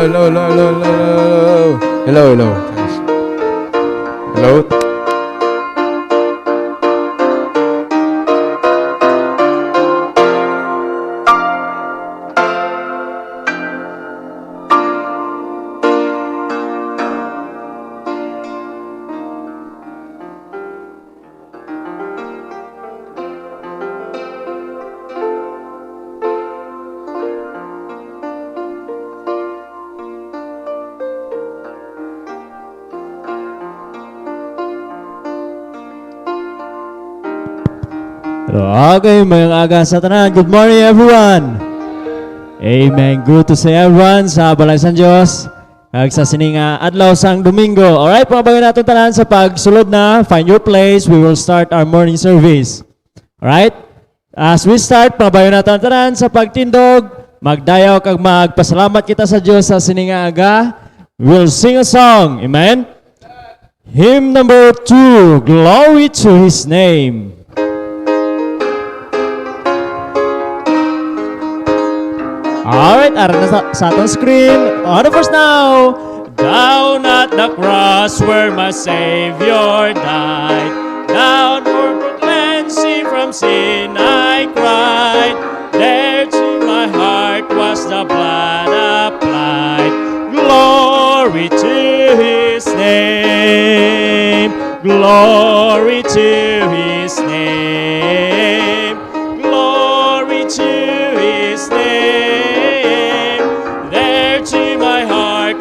Hello. Okay, mayong aga sa tanan. Good morning, everyone. Amen. Good to see everyone sa balay sa Diyos. Kag sa sininga adlaw sang Domingo. Alright, pabayo natin tanan sa pagsulod na. Find your place. We will start our morning service. Alright? As we start, pabayo natin tanan sa pagtindog. Magdayaw kag magpasalamat kita sa Diyos sa sininga aga. We'll sing a song. Amen? Hymn number 2, Glory to His Name. Alright, ara na sa atong screen. On the verse now. Down at the cross where my Savior died, down for cleansing from sin I cried. There to my heart was the blood applied. Glory to His name. Glory to His name. Glory to His name.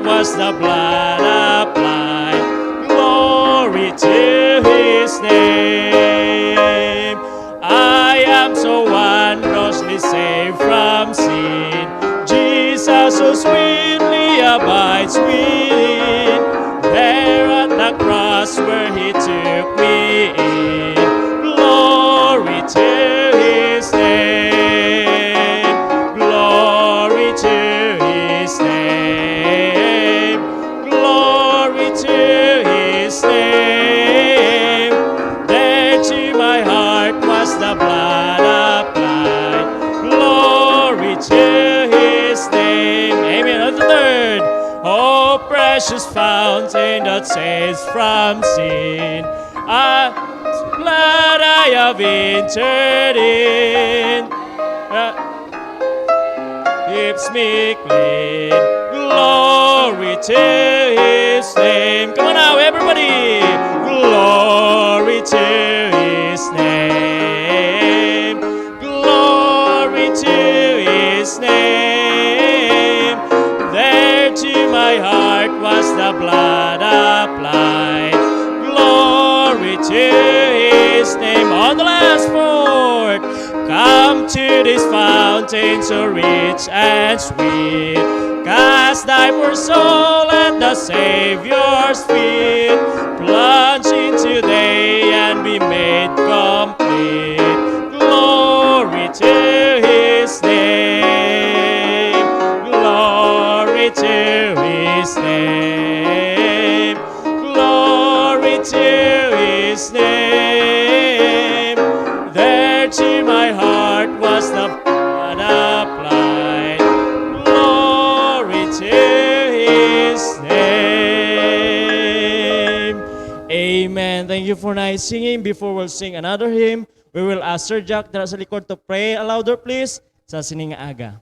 Was the blood applied. Glory to His name. I am so wondrously saved from sin. Jesus so sweetly abides within. There at the cross where He took me in. Glory to His name. Glory to His name. The blood applied. Glory to His name. Amen. On the third. Oh, precious fountain that saves from sin. Glad I have entered in. Keeps me clean. Glory to His name. Come on now, everybody. Glory to His name. To His name. There to my heart was the blood applied. Glory to His name. On the last fourth. Come to this fountain so rich and sweet. Cast thy poor soul at the Savior's feet. Plunge into day and be made complete. Glory to His name. Glory to His name. Glory to His name. There to my heart was the blood applied. Glory to His name. Amen. Thank you for nice singing. Before we'll sing another hymn, we will ask Sir Jack dara sa likod to pray louder please sa sininga aga.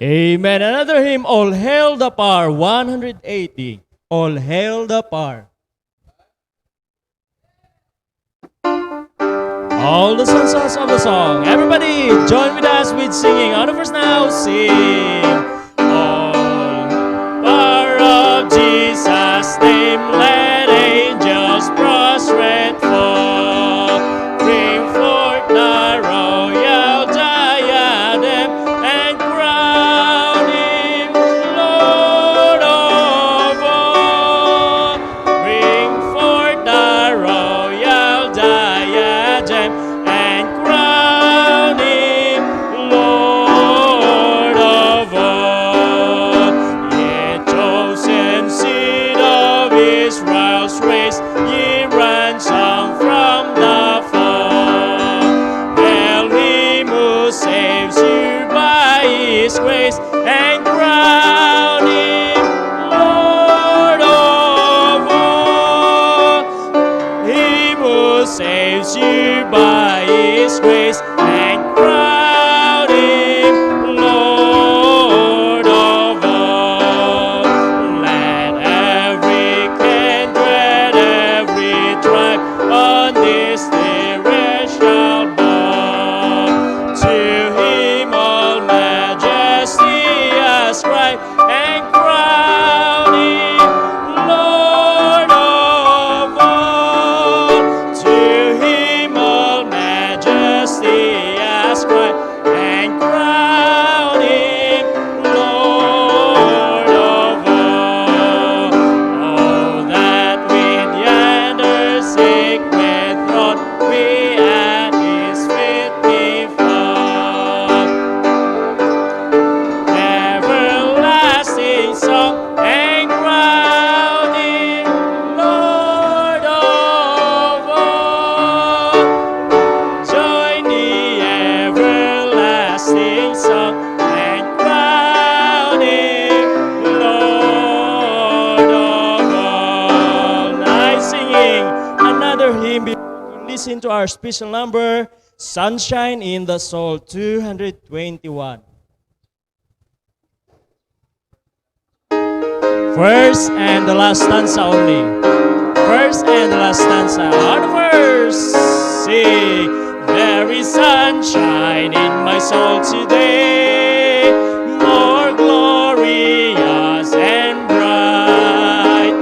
Amen. Another hymn, All Hail the Power, 180. All Hail the Power. All the sons of the song. Everybody join with us with singing. On the verse now, sing. All power of Jesus' name, let angels prostrate fall. His grace and crown Him Lord of all. Him who saves you by His grace and crown Him Lord of all. Let every kindred, every tribe on this terrace shall bow. To Him all majesty ascribe and crown Him Lord of all. To Him all majesty ascribe and crown Him Lord of all. Oh, that with yonder sacred throne we at His feet be found. Everlasting song and crown Him Lord of all. Join the everlasting song and crown Him Lord of all. Nice singing. Another hymn before we listen to our special number, Sunshine in the Soul, 221. First and the last stanza only. First and the last stanza. On the first, sing. There is sunshine in my soul today, more glorious and bright,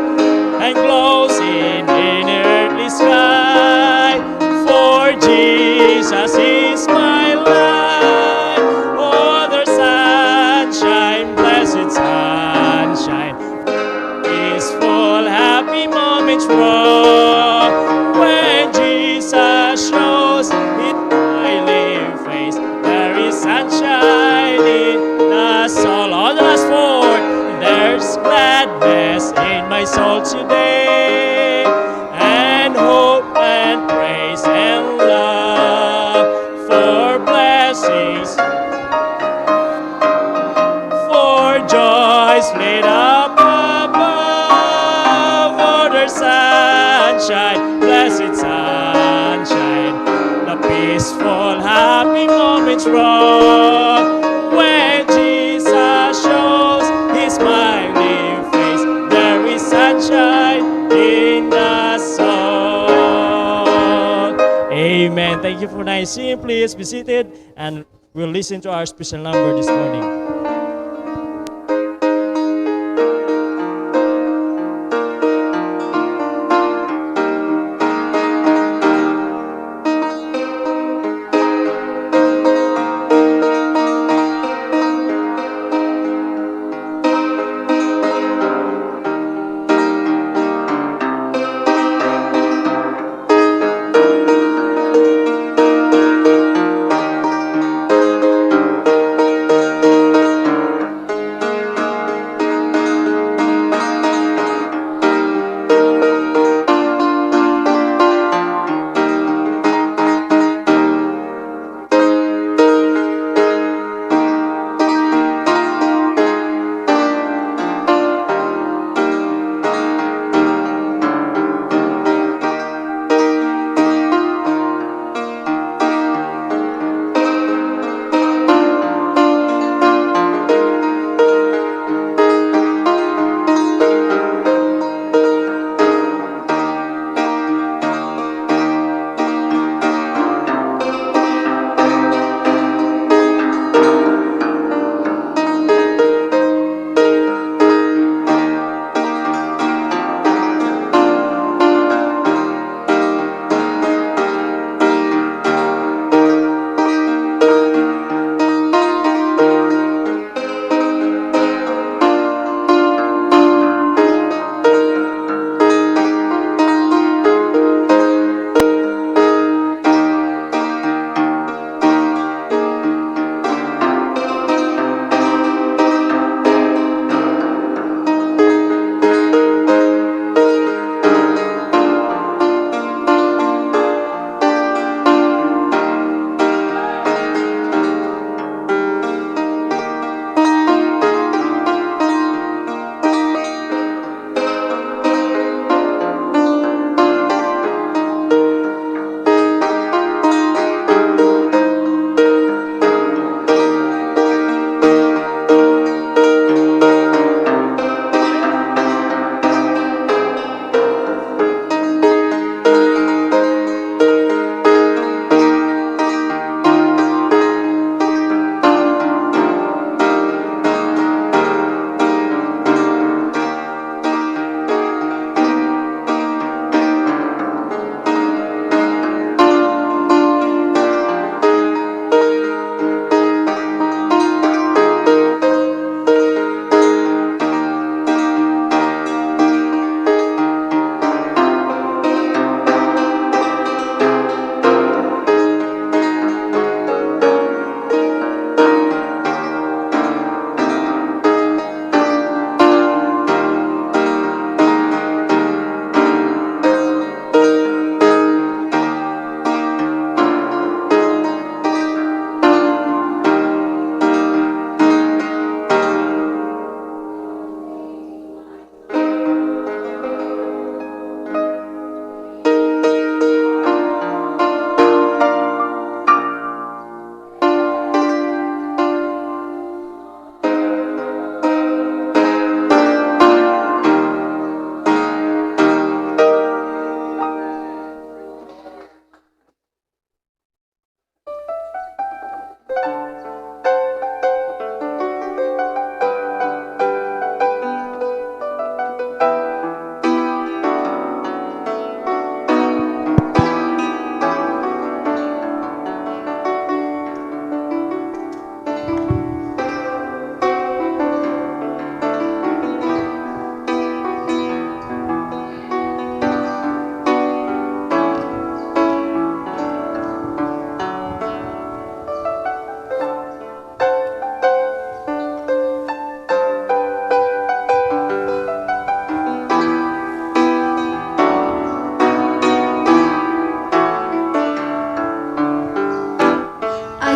and glows in earthly sky. For Jesus is my light. Oh, there's sunshine, blessed sunshine. Peaceful, happy moments raw when Jesus shows His smiling face. There is sunshine in the soul. On the last four, there's gladness in my soul today, and hope and praise and love for blessings, for joys laid up above. Oh, there's sunshine, blessed sunshine, the peaceful, happy moments raw when Jesus shows His smiling face. There is sunshine in the soul. Amen. Thank you for nice singing. Please be seated and we'll listen to our special number this morning.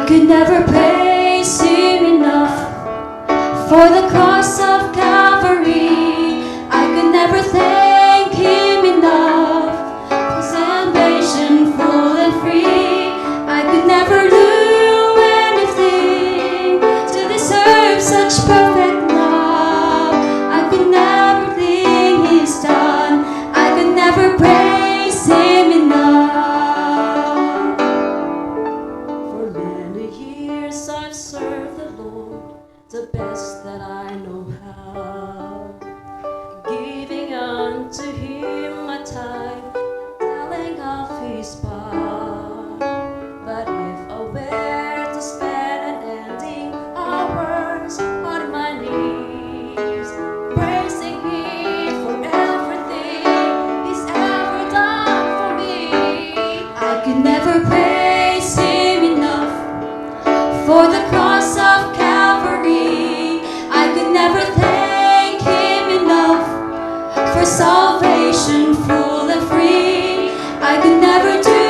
could never praise Him enough for the cross of Calvary. I could never thank Him enough for salvation full and free. I could never do anything to deserve such perfect love. I could never think He's done. I could never praise Him enough. For many years I've served the Lord the best that I know how, giving unto Him my time, telling of His power. But if I were to spend unending hours on my knees, praising Him for everything He's ever done for me, I could never praise Him enough for the cross of Calvary. I could never thank Him enough for salvation full and free. I could never do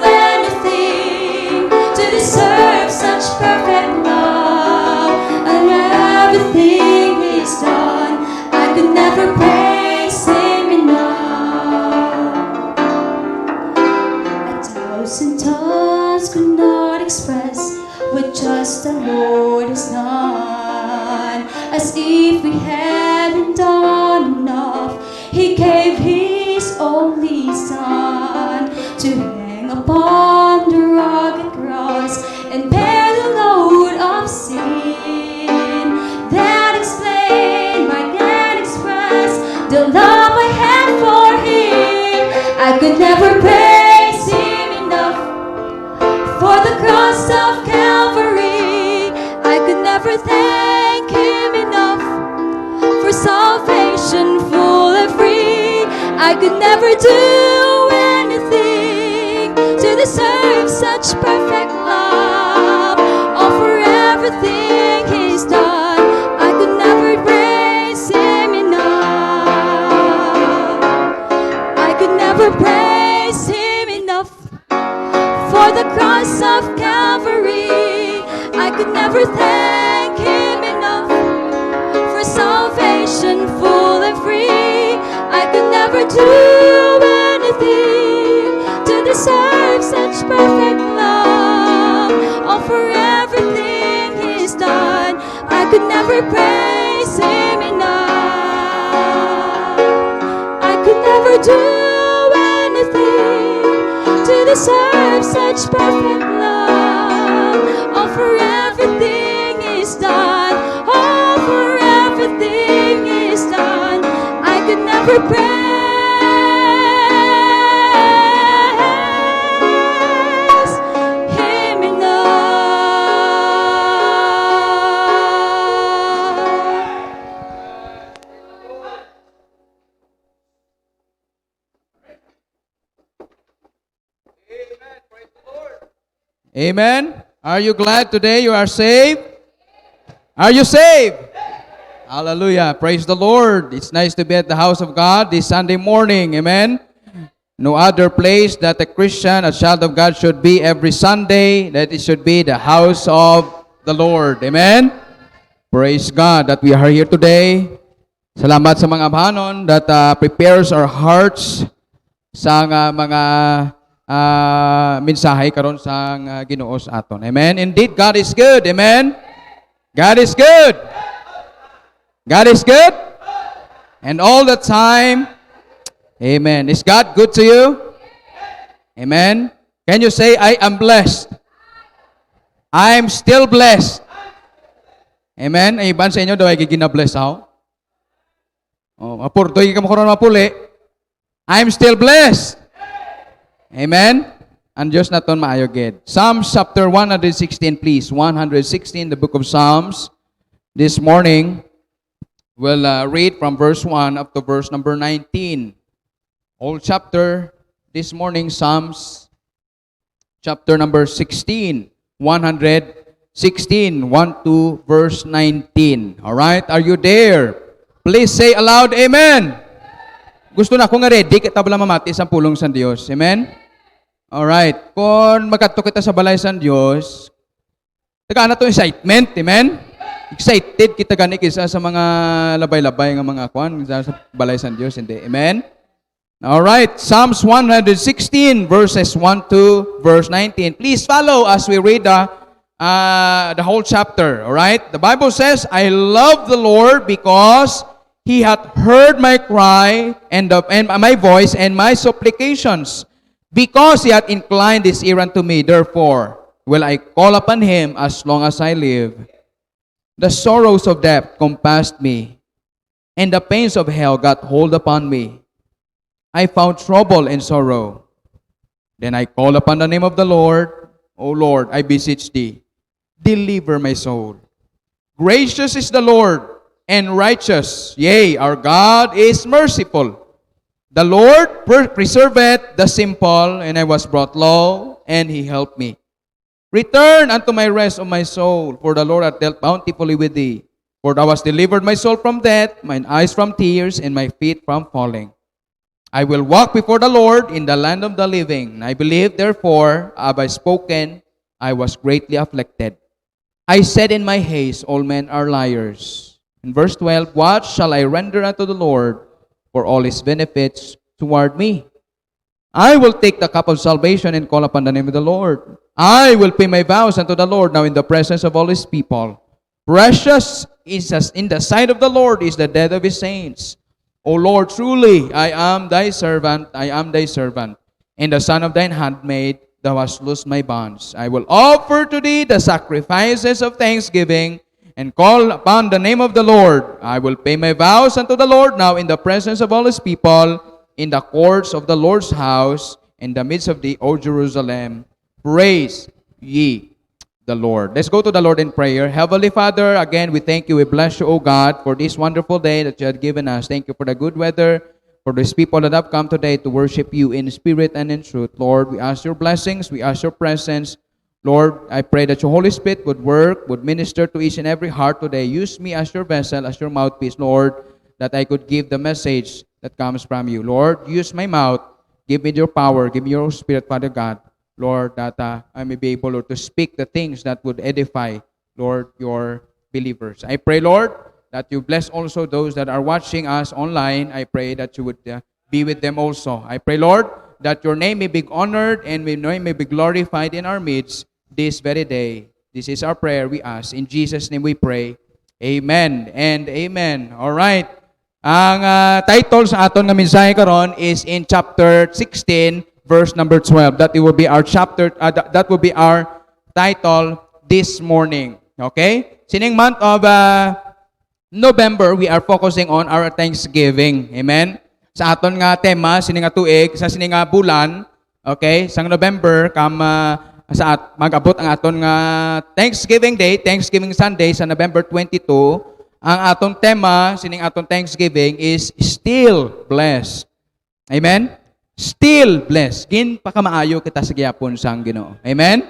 anything to deserve such perfect love. And everything He's done, I could never praise Him enough. 1,000 tongues could not express what just the Lord has done. As if we hadn't done enough, He gave His only Son to hang upon the rugged cross and bear the load of sin. That explained, I can express the love I had for Him. I could never praise Him enough for the cross of Calvary. I could never thank Him enough for salvation full and free. I could never do anything to deserve such perfect love. All for everything He's done, I could never praise Him enough. I could never praise Him enough for the cross of Calvary. I could never thank Him enough for salvation full and free. I could never do anything to deserve such perfect love. All for everything He's done, I could never praise Him enough. I could never do anything to deserve such perfect love. All for everything He's done, all for everything He's done, I could never praise Him enough. Amen. Are you glad today you are saved? Are you saved? Hallelujah. Praise the Lord. It's nice to be at the house of God this Sunday morning. Amen. No other place that a Christian, a child of God should be every Sunday, that it should be the house of the Lord. Amen. Praise God that we are here today. Salamat sa mga abhanon that prepares our hearts sa mga mensahe karon sa Ginoo sa aton. Amen. Indeed, God is good. Amen. God is good. God is good. And all the time. Amen. Is God good to you? Amen. Can you say, I am blessed? I am still blessed. Amen. Ay iban sa inyo daw ay gigina-bless ako. Oh, apurtoy ka mo karon mapuli. I am still blessed. Amen. Ang Diyos naton maayo gid. Psalms chapter 116 please. 116, the book of Psalms. This morning we'll read from verse 1 up to verse number 19. Whole chapter this morning, Psalms chapter number 16. 116, 1 to verse 19. All right? Are you there? Please say aloud, Amen. Gusto na ko nga ready, kita bala mamati sa pulong sa Dios. Amen? All right. Kung magkadto kita sa balay sa Dios, Taga na to excitement, amen? Excited kita gani kisa sa mga labay-labay nga mga kwan sa balay sa Dios, hindi. Amen? All right, Psalms 116 verses 1 to verse 19. Please follow as we read the whole chapter, all right? The Bible says, I love the Lord because He hath heard my cry and my voice and my supplications. Because He hath inclined His ear unto me, therefore will I call upon Him as long as I live. The sorrows of death compassed me, and the pains of hell got hold upon me. I found trouble and sorrow. Then I called upon the name of the Lord. O Lord, I beseech Thee, deliver my soul. Gracious is the Lord, and righteous. Yea, our God is merciful. The Lord preserveth the simple, and I was brought low, and He helped me. Return unto my rest, O my soul, for the Lord hath dealt bountifully with thee. For thou hast delivered my soul from death, mine eyes from tears, and my feet from falling. I will walk before the Lord in the land of the living. I believe, therefore, have I spoken, I was greatly afflicted. I said in my haste, all men are liars. In verse 12, what shall I render unto the Lord for all His benefits toward me? I will take the cup of salvation and call upon the name of the Lord. I will pay my vows unto the Lord now in the presence of all His people. Precious is in the sight of the Lord is the death of His saints. O Lord, truly I am Thy servant, and the son of Thine handmaid. Thou hast loosed my bonds. I will offer to Thee the sacrifices of thanksgiving, and call upon the name of the Lord. I will pay my vows unto the Lord now in the presence of all His people, in the courts of the Lord's house, in the midst of thee, O Jerusalem. Praise ye the Lord. Let's go to the Lord in prayer. Heavenly Father, again, we thank you, we bless you, O God, for this wonderful day that you have given us. Thank you for the good weather, for these people that have come today to worship you in spirit and in truth. Lord, we ask your blessings, we ask your presence. Lord, I pray that your Holy Spirit would work, would minister to each and every heart today. Use me as your vessel, as your mouthpiece, Lord, that I could give the message that comes from you. Lord, use my mouth. Give me your power. Give me your Spirit, Father God. Lord, that I may be able, Lord, to speak the things that would edify, Lord, your believers. I pray, Lord, that you bless also those that are watching us online. I pray that you would be with them also. I pray, Lord, that your name may be honored and your name may be glorified in our midst this very day. This is our prayer, we ask. In Jesus' name we pray. Amen and amen. All right. Ang title sa aton nga mensahe karon is in chapter 16, verse number 12. That will be our chapter. That will be our title this morning. Okay? Sining month of November, we are focusing on our Thanksgiving. Amen? Sa aton nga tema, sining nga tuig, sa sining nga bulan, okay? Sang November, mag-abot ang aton nga Thanksgiving Day, Thanksgiving Sunday sa November 22. Ang atong tema, sining atong Thanksgiving is still blessed. Amen? Still blessed. Gin pa kamaayo kita sa gihapon sang Ginoo. Amen?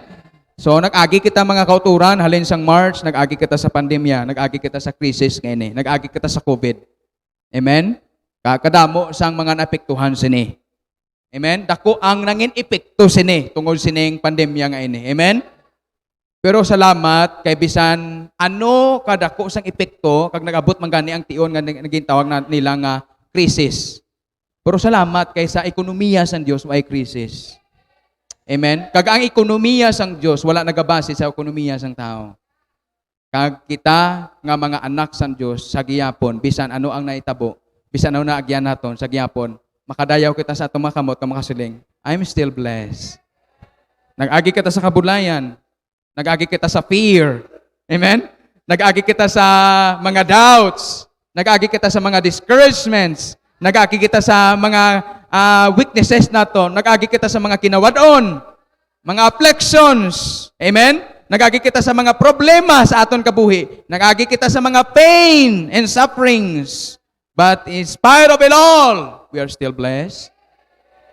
So nag-agi kita mga kauturan halin sang March, nag-agi kita sa pandemya, nag-agi kita sa crisis ngayon, nag-agi kita sa COVID. Amen? Kakadamo sang mga naapektuhan sini. Amen? Dako ang nangin epekto sini tungod sining pandemya nga ini. Amen? Pero salamat kay bisan ano kadako sang epekto kag nagabot man gani ang tion nga naging tawag na nila nga crisis. Pero salamat kay sa ekonomiya sang Dios way crisis. Amen. Kag ang ekonomiya sang Dios wala nagabase sa ekonomiya sang tao. Kag kita nga mga anak sang Dios sa gihapon bisan ano ang naitabo, bisan ano na agyan naton sa gihapon, makadayaw kita sa atong mga kamot nga makasiling, I'm still blessed. Nag-agi kita sa kabulayan. Nag-agi kita sa fear. Amen? Nag-agi kita sa mga doubts. Nag-agi kita sa mga discouragements. Nag-agi kita sa mga weaknesses nato. Nag-agi kita sa mga kinawadon. Mga afflictions. Amen? Nag-agi kita sa mga problema sa aton kabuhi. Nag-agi kita sa mga pain and sufferings. But in spite of it all, we are still blessed.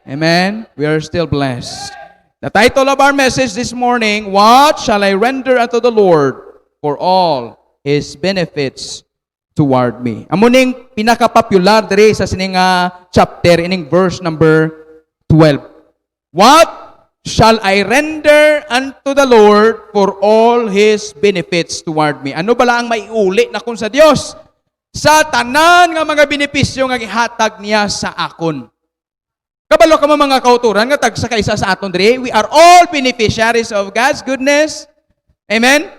Amen? We are still blessed. The title of our message this morning, what shall I render unto the Lord for all His benefits toward me? Amuning pinaka-popular diri sa sining chapter ining verse number 12. What shall I render unto the Lord for all His benefits toward me? Ano bala ang maiuli na kung sa Dios? Sa tanan nga mga benepisyo nga gihatag niya sa akon. Kabalo ka mo mga kauturan nga tag sa kaisa sa aton diri, we are all beneficiaries of God's goodness. Amen?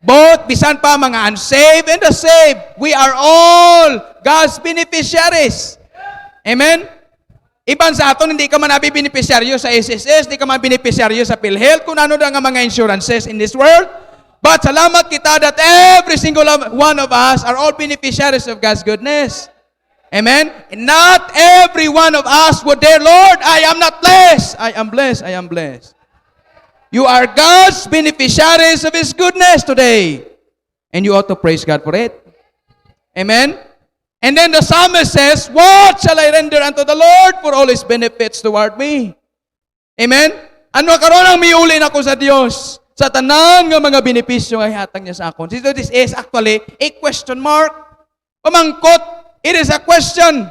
Both bisan pa mga unsaved and the saved, we are all God's beneficiaries. Amen? Iban sa aton, hindi ka man beneficiaryo sa SSS, hindi ka man beneficiaryo sa PhilHealth, kung ano nga mga insurances in this world. But salamat kita that every single one of us are all beneficiaries of God's goodness. Amen? And not every one of us would dare, Lord, I am not blessed. I am blessed. I am blessed. You are God's beneficiaries of His goodness today. And you ought to praise God for it. Amen? And then the psalmist says, what shall I render unto the Lord for all His benefits toward me? Amen? Ano karon ang miuli na ko sa Dios? Sa tanan nga mga benepisyo nga ihatag niya sa akon. So this is actually a question mark. Pamangkot, it is a question.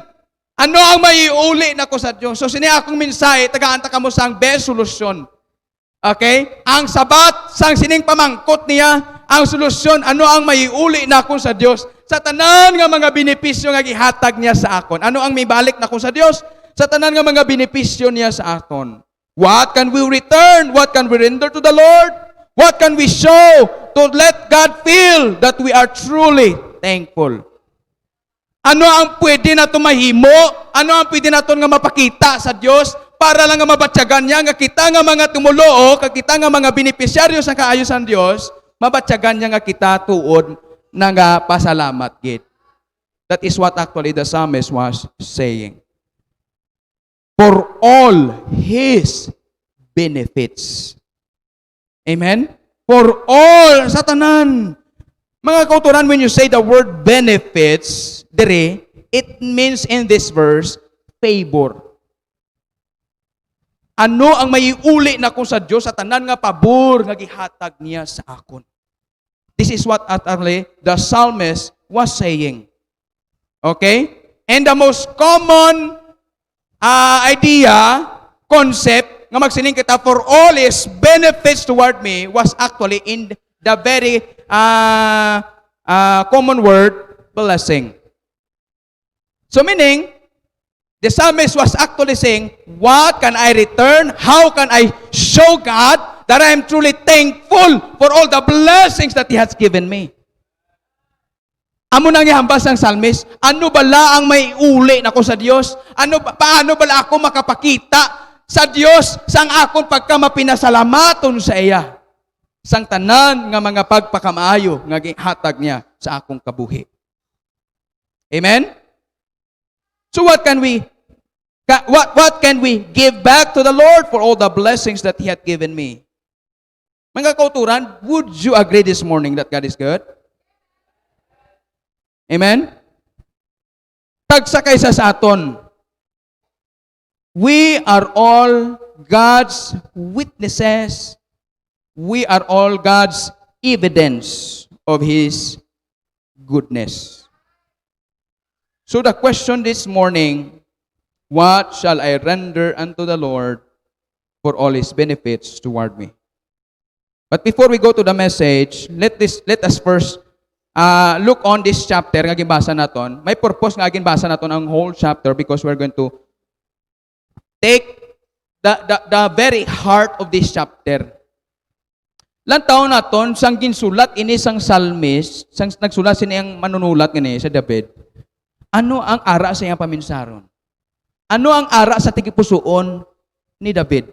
Ano ang maiuli na ko sa Dios? So sini akong mensahe, tagaan ta kamo sang best solution. Okay? Ang sabat sang sining pamangkot niya, ang solusyon, ano ang maiuli na ko sa Dios? Sa tanan nga mga benepisyo nga gihatag niya sa akon. Ano ang mibalik na ko sa Dios? Sa tanan nga mga benepisyo niya sa aton. What can we return? What can we render to the Lord? What can we show to let God feel that we are truly thankful? Ano ang pwede na mahimo? Ano ang pwede naton nga mapakita sa Dios para lang nga mabatyagan niya nga kita nga mga tumuloo, kita nga mga benepisyaryo sa kaayusan Dios, mabatyagan niya nga kita tuod nga pasalamat gid. That is what actually the psalmist was saying. For all His benefits. Amen? For all, sa tanan. Mga kauturan, when you say the word benefits, dire, it means in this verse, favor. Ano ang maiuli na kung sa Diyos sa tanan nga pabor nga gihatag niya sa akon? This is what actually the psalmist was saying. Okay? And the most common idea, concept, nga magsining kita for all His benefits toward me was actually in the very common word, blessing. So meaning, the psalmist was actually saying, what can I return? How can I show God that I am truly thankful for all the blessings that He has given me? Amo nang ihambas ng psalmist, ano bala ang may uli na ko sa Dios? Paano bala ako makapakita sa Dios sang akon pagkamapinasalamaton sa iya? Sang tanan nga mga pagpakamaayo nga gihatag niya sa akong kabuhi. Amen? So what can we give back to the Lord for all the blessings that He had given me? Mga kauturan, would you agree this morning that God is good? Amen? Tagsa kaysa sa aton. We are all God's witnesses. We are all God's evidence of His goodness. So the question this morning, what shall I render unto the Lord for all His benefits toward me? But before we go to the message, let us first look on this chapter nga gibasa naton. May purpose nga ginbasa naton ang whole chapter because we're going to take the very heart of this chapter. Lantaw naton sang ginsulat ini sang psalmist, sang nagsulat siniyang manunulat ngani sa David. Ano ang ara sa iyang paminsaron? Ano ang ara sa tigipusoon ni David?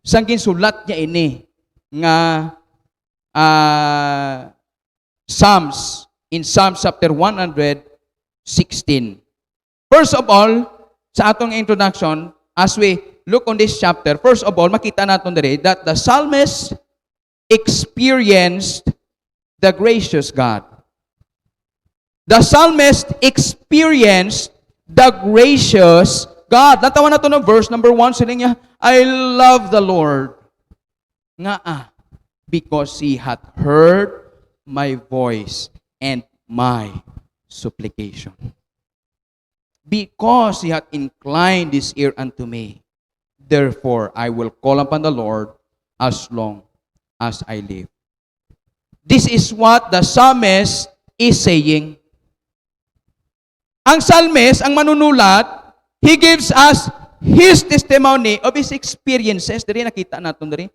Sang ginsulat niya ini nga Psalms in Psalms chapter 116. First of all, sa atong introduction, as we look on this chapter, first of all, makita natin diri that the psalmist experienced the gracious God. The psalmist experienced the gracious God. Natawan natin ng verse number 1, sila niya, I love the Lord. Because He hath heard my voice and my supplication. Because He hath inclined His ear unto me, therefore I will call upon the Lord. as long as I live. This is what the psalmist is saying. Ang psalmist, ang manunulat, he gives us his testimony of his experiences. Dari nakita natin dari.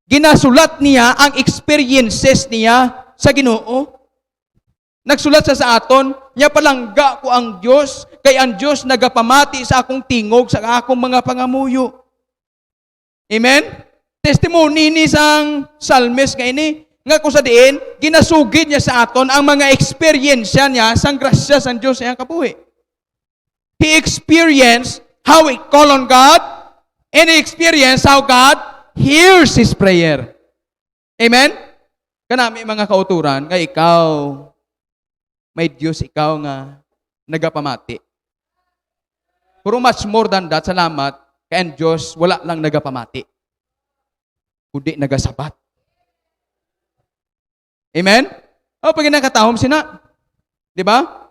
Ginasulat niya ang experiences niya sa Ginoo. Nagsulat sa aton, niya palangga ko ang Diyos, kay ang Diyos nagapamati sa akong tingog, sa akong mga pangamuyo. Amen? Testimony ni sang psalmist nga ini, nga kung sa diin, ginasugid niya sa aton ang mga experience niya sang grasya sang Diyos sa iyang kabuhi. He experienced how we call on God, and he experienced how God hears his prayer. Amen? Kanami mga kauturan, nga ikaw, may Diyos ikaw nga nagapamati. Pero much more than that, salamat, kay ang Diyos wala lang nagapamati. Kundi nagasabat. Amen? O, pag nakatahom sina. Di ba?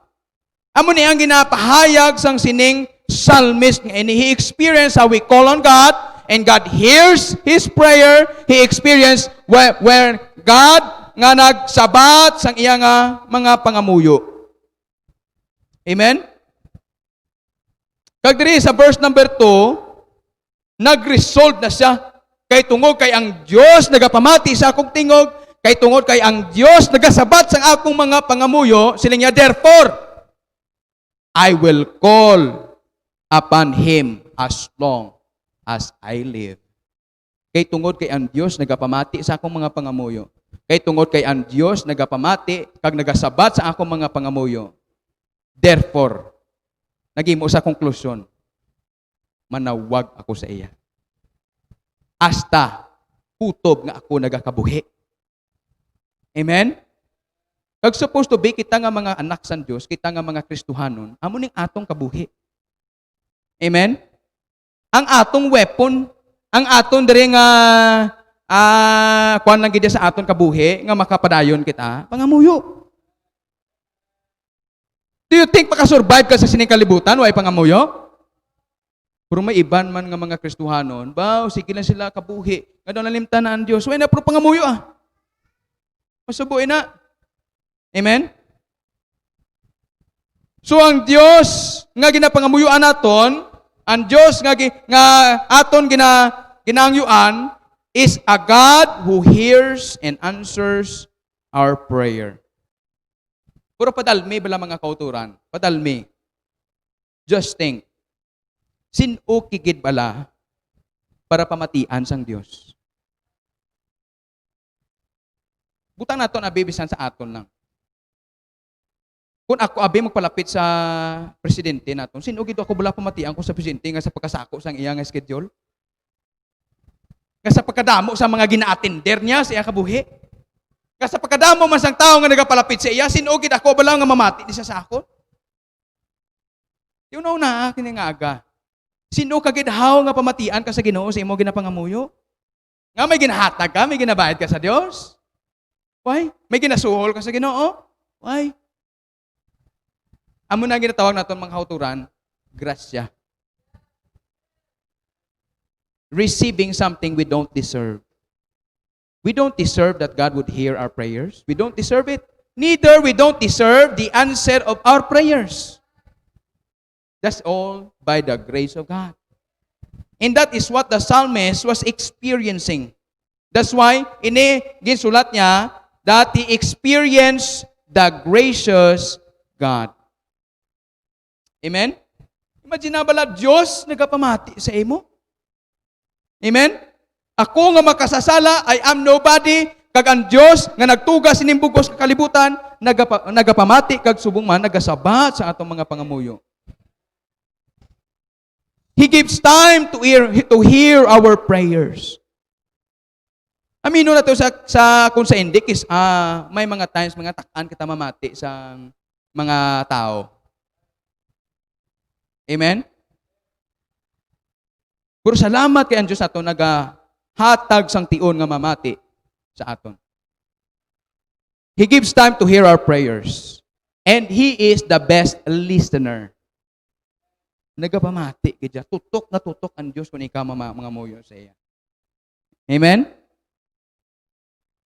Amo ni ang ginapahayag sang sining psalmist nga ini. He experienced how we call on God, and God hears his prayer. He experienced where God nga nagsabat sang iya nga mga pangamuyo. Amen? Kag diri sa verse number 2, nag-resolve na siya. Kay tungod kay ang Diyos nagapamati sa akong tingog, kay tungod kay ang Diyos nagasabat sa akong mga pangamuyo, sila niya, therefore, I will call upon Him as long as I live. Kay tungod kay ang Diyos nagapamati sa akong mga pangamuyo. Kay tungod kay ang Diyos nagapamati kag nagasabat sa akong mga pangamuyo. Therefore, nagimo sa konklusyon, manawag ako sa iya. Hasta kutob nga ako nagakabuhi. Amen? Kag supposed to be, kita nga mga anak sa Diyos, kita nga mga Kristohanon, amo ning atong kabuhi. Amen? Ang atong weapon, ang aton diri nga kuan lang gid sa aton kabuhi nga makapadayon kita, pangamuyo. Do you think makasurvive ka sa sining kalibutan way pangamuyo? Pero may iban man nga mga Kristohanon, baw sige lang sila kabuhi, nga daw nalimtan na ang Dios. Way na pero pangamuyo masubuin na. Amen? So ang Dios nga ginapangamuyuan naton, ang Dios nga aton ginangyuan is a God who hears and answers our prayer. Puro padalmi bala mga kauturan. Padalmi. Just think. Sino kigid bala para pamatian sang Dios? Butang naton abibisan sa aton lang. Kung ako abi magpalapit sa presidente naton, sino gid ako bala pamatian ko sa presidente nga sa pagkasako sang iya nga schedule? Nga sa pagkadamo sa mga gina-attender niya sa iya kabuhi? Nga sa pagkadamo man sang tao nga nagapalapit sa iya, sino gid ako bala nga mamati di sa ako? You know na kini nga aga. Sino ka gid how nga pamatian ka sa Ginoo sa imo ginapangamuyo? Nga may ginahatag ka, may ginabayad ka sa Dios? Why? May ginasuhol ka sa Ginoo? Why? Amo na ginatawag naton mga kauturan, grasya. Receiving something we don't deserve. We don't deserve that God would hear our prayers. We don't deserve it. Neither we don't deserve the answer of our prayers. That's all by the grace of God. And that is what the psalmist was experiencing. That's why, ginsulat niya that he experienced the gracious God. Amen? Imagine na bala, Diyos nagapamati sa imo? Amen? Ako nga makasasala, I am nobody, kag ang Diyos nga nagtugas inimbugos sa kalibutan, nagapamati, kag subong man, nagasabat sa atong mga pangamuyo. He gives time to hear our prayers. Amino na to sa kung sa indikis, may mga times, mga takaan kita mamati sa mga tao. Amen? Pero salamat kay ang Diyos ato nagahatag sang tion nga mamati sa aton. He gives time to hear our prayers. And He is the best listener. Nagapamati, kaya tutok na tutok ang Diyos kung ikaw mga muyo sa iya. Amen?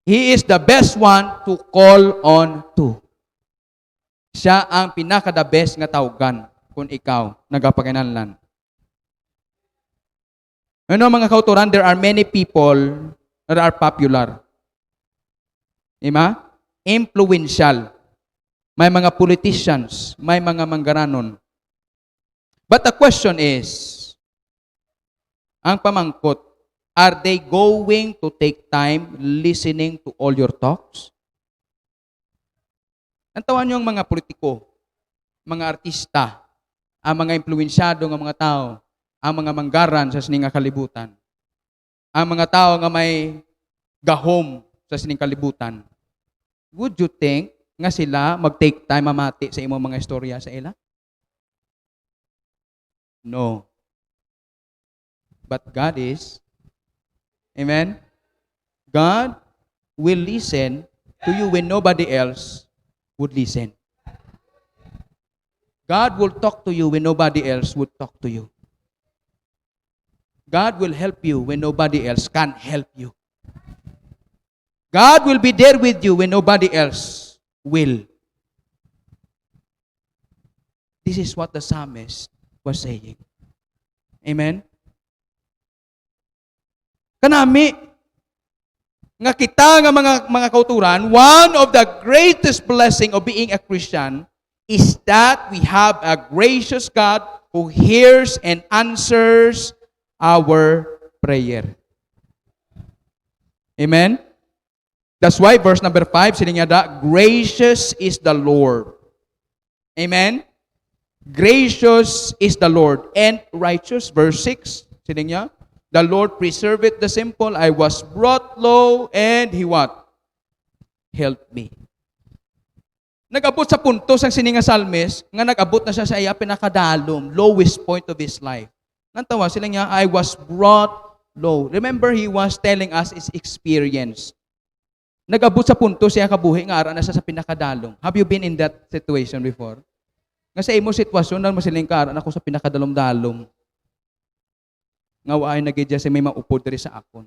He is the best one to call on to. Siya ang pinaka-the best nga tawgan kung ikaw nagapakinahanglan. Ano mga kauturan, there are many people that are popular. Diba? Influential. May mga politicians, may mga manggaranon. But the question is, ang pamangkot, are they going to take time listening to all your talks? Nantawan niyo ang mga politiko, mga artista, ang mga impluensyado ng mga tao, ang mga manggaran sa sining kalibutan, ang mga tao nga may gahom sa sining kalibutan. Would you think nga sila mag-take time mamati sa imong mga istorya sa ila? No. But God is. Amen? God will listen to you when nobody else would listen. God will talk to you when nobody else would talk to you. God will help you when nobody else can help you. God will be there with you when nobody else will. This is what the psalmist was saying. Amen? Kanami, nga kita nga mga kauturan, one of the greatest blessing of being a Christian is that we have a gracious God who hears and answers our prayer. Amen? That's why verse number 5, sila nga da, gracious is the Lord. Amen? Gracious is the Lord and righteous. Verse 6, sila nga, the Lord preserveth the simple. I was brought low and He what? Helped me. Nag-abot sa punto sang sininga salmis, nga nag-abot na siya sa iya pinakadalom, lowest point of his life. Nantawa sila niya, I was brought low. Remember, he was telling us his experience. Nag-abot sa punto siya kabuhi, nga ara na siya sa pinakadalom. Have you been in that situation before? Nga sa imo sitwasyon, na masiling ka, ara na ako sa pinakadalom-dalom. Nga waay nagidya si may maupod diri sa akon.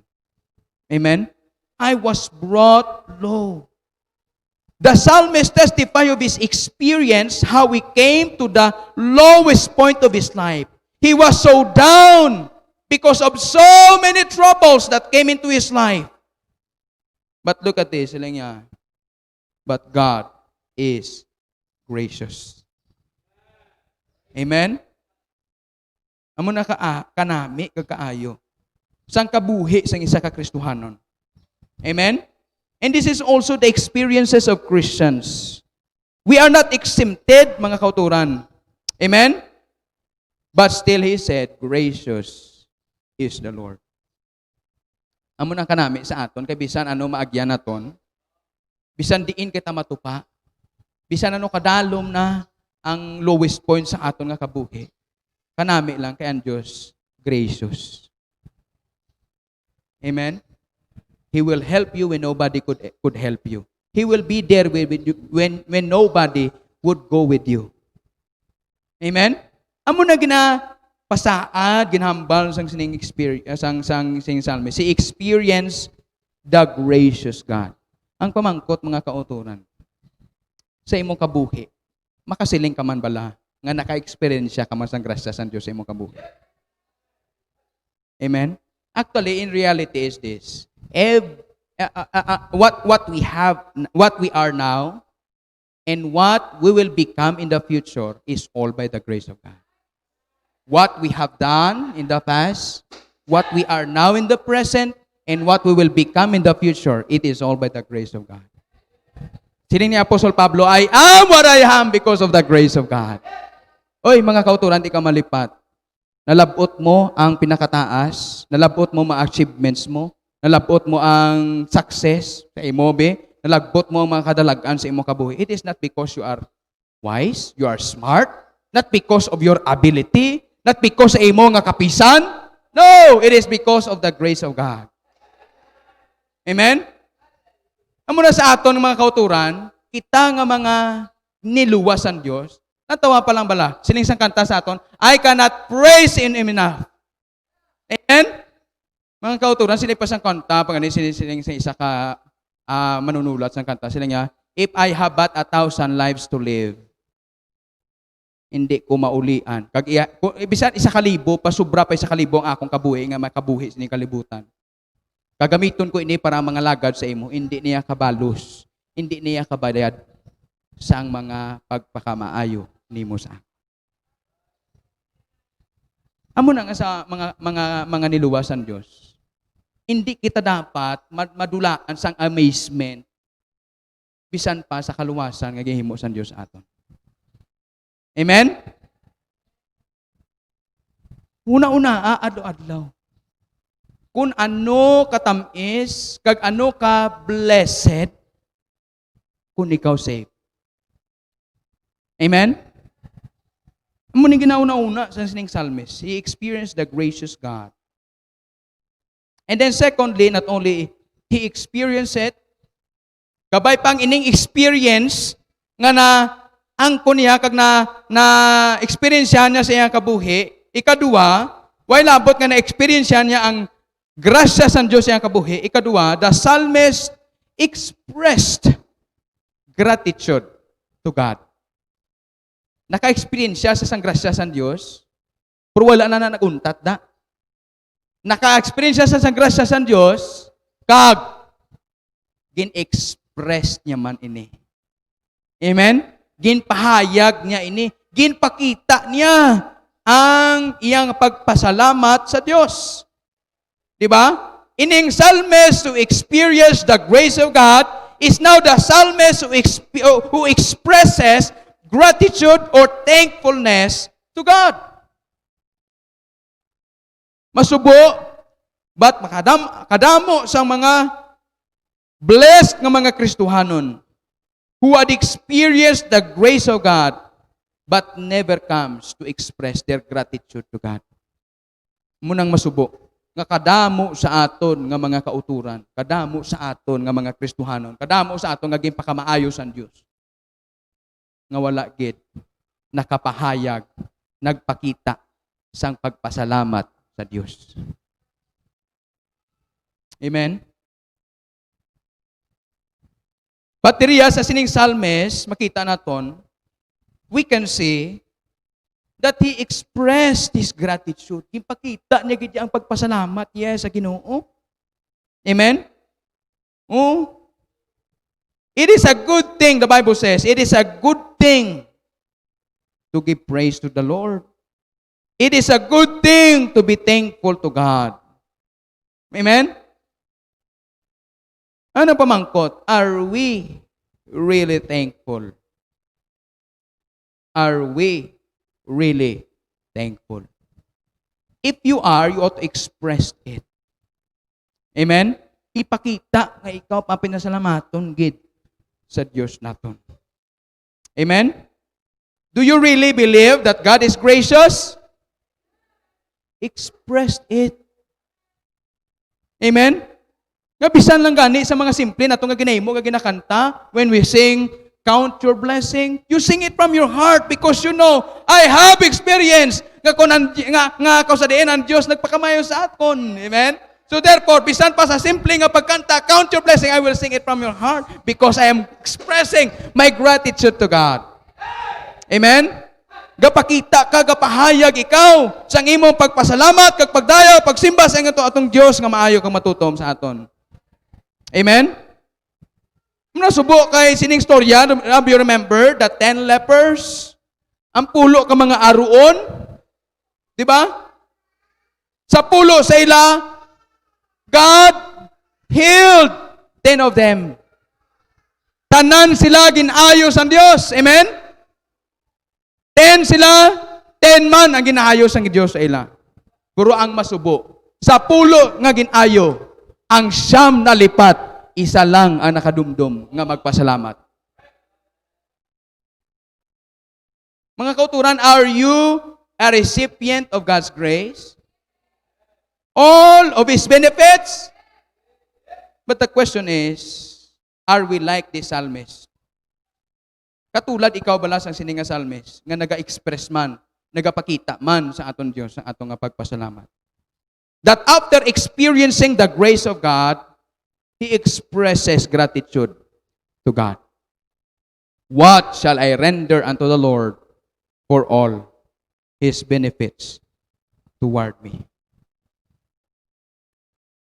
Amen? I was brought low. The psalmist testified of his experience, how he came to the lowest point of his life. He was so down because of so many troubles that came into his life. But look at this, sila niya, but God is gracious. Amen? Amo na kanami kagkaayo. Sang kabuhi sang isa ka Kristohanon. Amen? And this is also the experiences of Christians. We are not exempted, mga kauturan. Amen? But still he said, gracious is the Lord. Amo na kanami sa aton, kay bisan ano maagyan naton, bisan diin kita matupa, bisan ano kadalom na ang lowest point sa aton nga kabuhi. Kanami lang kay ang Diyos gracious. Amen? He will help you when nobody could help you. He will be there with you when nobody would go with you. Amen? Amo na pasaad, ginhambal sang sining experience, sang sining salmi. Si experience the gracious God. Ang pamangkot mga kauturan. Sa imong kabuhi, makasiling ka man bala nga naka-experience ka man sang grasya sang Dios sa imong kabuhi. Amen. Actually, in reality is this. What we are now, and what we will become in the future is all by the grace of God. What we have done in the past, what we are now in the present, and what we will become in the future, it is all by the grace of God. Sining ni Apostle Pablo, I am what I am because of the grace of God. Oy, mga kauturan, di ka malipat. Nalabot mo ang pinakataas, nalabot mo mga achievements mo, nalabot mo ang success sa imobe, nalabot mo ang mga kadalagan sa imong kabuhi. It is not because you are wise, you are smart, not because of your ability, not because sa imo nga kapisan. No, it is because of the grace of God. Amen? Amo na sa aton mga kauturan, kita nga mga niluwas ang Dios. Natawa pa lang bala. Sining sang kanta sa aton, I cannot praise Him enough. Amen? Mga kauturan, sila pa sang kanta, pag sining sa isa ka manunulat sa kanta. Sila nga, if I have but 1,000 lives to live, hindi ko maulian. Bisan 1,000, pasubra pa 1,000 ang akong kabuhi, nga makabuhi sa kalibutan. Gagamiton ko ini para mga lagad sa imo, hindi niya kabalos, hindi niya kabayad sa mga pagpakamaayo nimo sa akin. Amo na nga sa mga niluwasan Diyos. Hindi kita dapat madulaan sang amazement bisan pa sa kaluwasan nga gihimo sa Dios aton. Amen? Una-una adlaw. Kung ano katamis, kag ano ka blessed, kung ikaw safe. Amen? Muna ginauna-una sa sining psalmist, he experienced the gracious God. And then secondly, not only he experienced it, gabay pang ining experience nga na angko niya kag na experience niya sa iyang kabuhi. Ikaduwa, why labot nga na-experience niya ang grasya sa Diyos sa iyang kabuhi. Ikaduwa, the psalmist expressed gratitude to God. Naka-experience siya sa sang grasya sa Diyos, pero wala na naguntat da. Naka-experience siya sa sang grasya sa Diyos, kag gin-express niya man ini. Amen? Ginpahayag niya ini. Ginpakita niya ang iyang pagpasalamat sa Diyos. Diba? Ining psalmist who experienced the grace of God is now the psalmist who expresses gratitude or thankfulness to God. Masubo, but kadamo sa mga blessed nga mga Kristohanon who had experienced the grace of God but never comes to express their gratitude to God. Munang masubo, nga kadamo sa aton nga mga kauturan, kadamo sa aton nga mga Kristohanon, kadamo sa aton nga ginpakamaayo sa Dios. Nga wala gid nakapahayag, nagpakita sang pagpasalamat sa Dios. Amen. Bateriya sa sining psalmist, makita naton, we can see that he expressed his gratitude. Ipakita niya gid ang pagpasalamat niya sa Ginoo. Amen? Oh. It is a good thing, the Bible says, it is a good thing to give praise to the Lord. It is a good thing to be thankful to God. Amen? Ano pamangkot? Are we really thankful? Are we really thankful? If you are, you ought to express it. Amen? Ipakita nga ikaw papinasalamaton gid sa Diyos naton. Amen? Do you really believe that God is gracious? Express it. Amen? Nga bisan lang gani sa mga simple na itong ginahimo nga ginakanta, when we sing, count your blessing, you sing it from your heart because you know, I have experience nga kausadiin ang Diyos nagpakamayo sa aton. Amen? So therefore, bisan pa sa simple nga pagkanta, count your blessing, I will sing it from your heart because I am expressing my gratitude to God. Amen? Gapakita ka, gapahayag ikaw sa imong pagpasalamat, kag pagdayaw, pagsimba sa atong Diyos nga maayo kang matutom sa aton. Amen? Nasubo kay sining storya, do you remember the 10 lepers? Ang pulo ka mga aruon. Di ba? Sa pulo sa ila, God healed 10 of them. Tanan sila ginayos ang Diyos. Amen? 10 sila, 10 man ang ginayos ang Diyos sa ila. Pero ang masubo, sa pulo nga ginayo, ang siyam na lipat, isa lang ang nakadumdum nga magpasalamat. Mga kauturan, are you a recipient of God's grace? All of His benefits? But the question is, are we like this psalmist? Katulad ikaw bala sang sininga psalmist nga naga-express man, nagapakita man sa aton Dios sa atong pagpasalamat. That after experiencing the grace of God, he expresses gratitude to God. What shall I render unto the Lord for all His benefits toward me?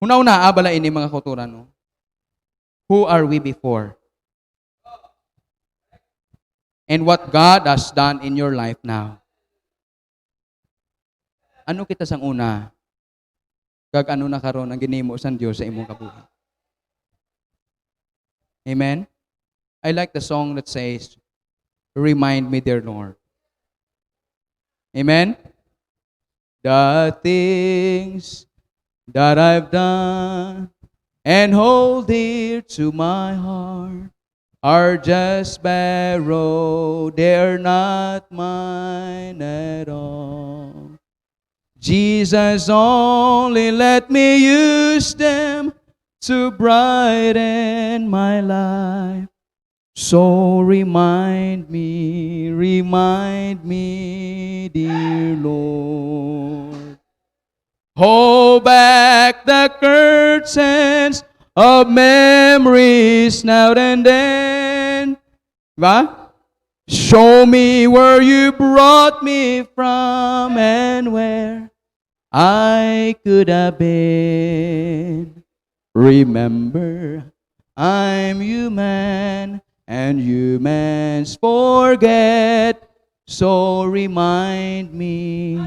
Una-una, abala ini mga kauturan, no? Who are we before? And what God has done in your life now. Ano kita sang una? Kag ano na karon ang ginimo sa Dios sa imong kabuhi. Amen? I like the song that says, Remind me, dear Lord. Amen? The things that I've done and hold dear to my heart are just borrowed, they're not mine at all. Jesus, only let me use them to brighten my life. So remind me, dear Lord. Hold back the curtains of memories now and then. Diba? Show me where you brought me from and where I could have been. Remember, I'm human and humans forget. So remind me,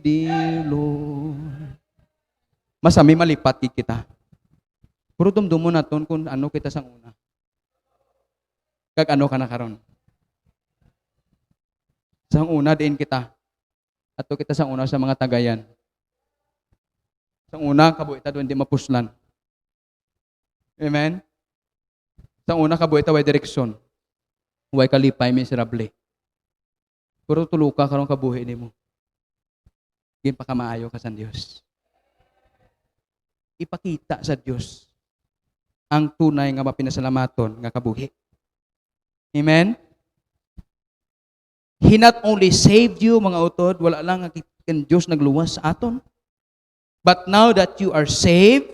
dear Lord. Masami malipat kita. Puro dumdumo naton kung ano kita sang una. Kag ano ka na karon. Sang una din kita. Ato kita sang una sa mga tagayan. Sang una kabuhi ta doon di mapuslan. Amen. Sang una kabuhi ta way direksyon. Way kalipay miserable. Puro tuluka karon kabuhi nimo. Gin pa ka maayo ka sa Dios. Ipakita sa Diyos ang tunay nga mapinasalamaton nga kabuhi. Amen? He not only saved you, mga utod, wala lang ang Diyos nagluwas sa aton. But now that you are saved,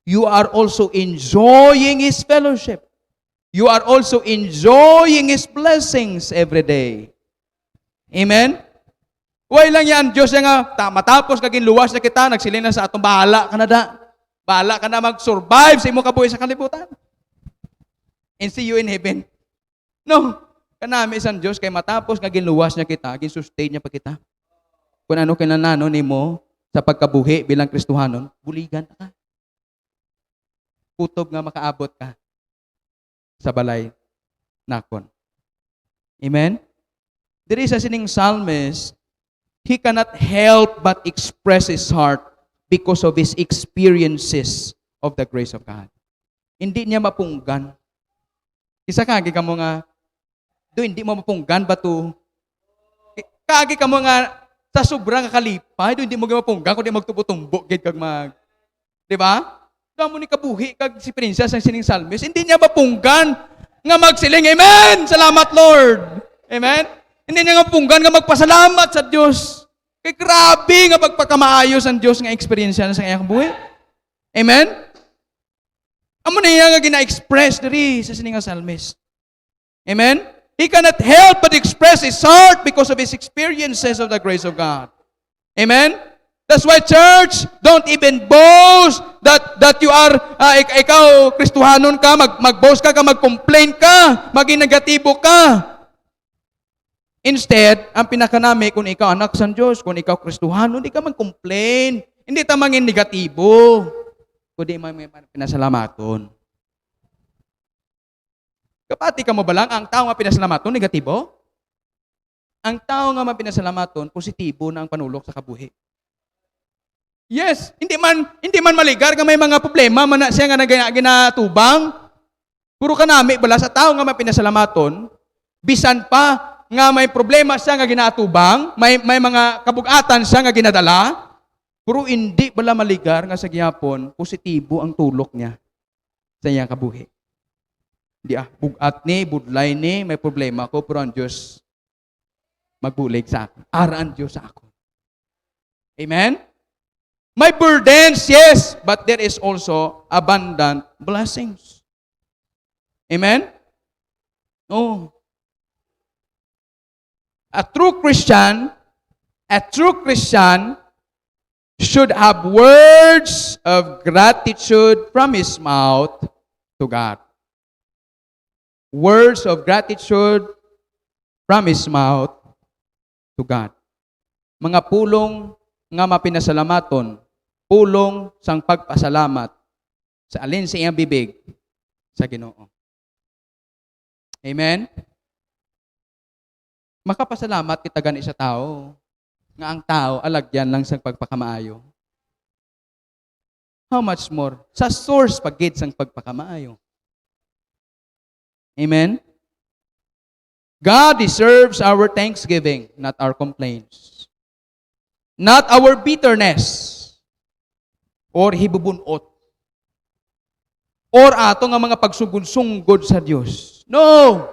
you are also enjoying His fellowship. You are also enjoying His blessings every day. Amen? Way lang yan, Diyos nga, matapos kaging luwas na kita, nagsilin na sa atong bahala ka na da. Bahala ka na mag-survive sa imong kabuhi sa kalibutan. And see you in heaven. No. Kanami isang Diyos, kay matapos kaging luwas niya kita, kaging sustain niya pa kita. Kung ano kinanano ni mo sa pagkabuhi bilang Kristohanon, buligan ka. Kutob nga makaabot ka sa balay nakon. Amen? There is a sining psalmist, he cannot help but express his heart because of his experiences of the grace of God. Hindi niya mapunggan. Isa kagi ka mo nga, hindi mo mapunggan ba to? Kagi ka mo nga, sa sobrang kalipay, hindi mo mapunggan, kundi magtubo-tumbo, gid kag mag. Diba? Damo ni kabuhi, kag si princess ang sining salmis, hindi niya mapunggan nga magsiling, Amen! Salamat, Lord! Amen? Hindi niya mapunggan nga magpasalamat sa Diyos. Kay grabe nga pagpakamaayos ang Diyos nga experience na sa iyang buhay. Amen? Amo na iya nga gina-express diri sa sining psalmist. Amen? He cannot help but express his heart because of his experiences of the grace of God. Amen? That's why, church, don't even boast that you are, ikaw, Kristohanon ka, mag-boast ka, mag-complain ka, maging negatibo ka. Instead, ang pinakanami, kung ikaw anak sa Diyos, kung ikaw Kristohano, hindi ka mag-complain. Hindi ta mangin negatibo. Kundi may pinasalamaton. Kapati ka mo ba lang, ang tao nga pinasalamaton, negatibo? Ang tao nga mapinasalamaton, positibo na ang panulok sa kabuhi. Yes, hindi man maligar nga may mga problema, man siya nga ginatubang. Puro kanami, bala sa tao nga mapinasalamaton, bisan pa, nga may problema siya nga ginatubang, may mga kabugatan siya nga ginadala, pero hindi bala maligar nga sa gihapon, positibo ang tulok niya sa iyang kabuhi. Hindi bugat ni, budlay ni, may problema ko, pero ang Diyos magbulig sa akin. Araan Diyos sa ako. Amen? May burdens, yes, but there is also abundant blessings. Amen? Oh. A true Christian should have words of gratitude from his mouth to God. Words of gratitude from his mouth to God. Mga pulong nga mapinasalamaton, pulong sang pagpasalamat sa alin sa iyang bibig sa Ginoo. Amen? Makapasalamat kita gani sa tao, nga ang tao alagyan lang sa pagpakamaayo. How much more? Sa source pagid sang pagpakamaayo. Amen? God deserves our thanksgiving, not our complaints. Not our bitterness or hibubunot. Or ato nga mga pagsugod-sunggod sa Dios. No!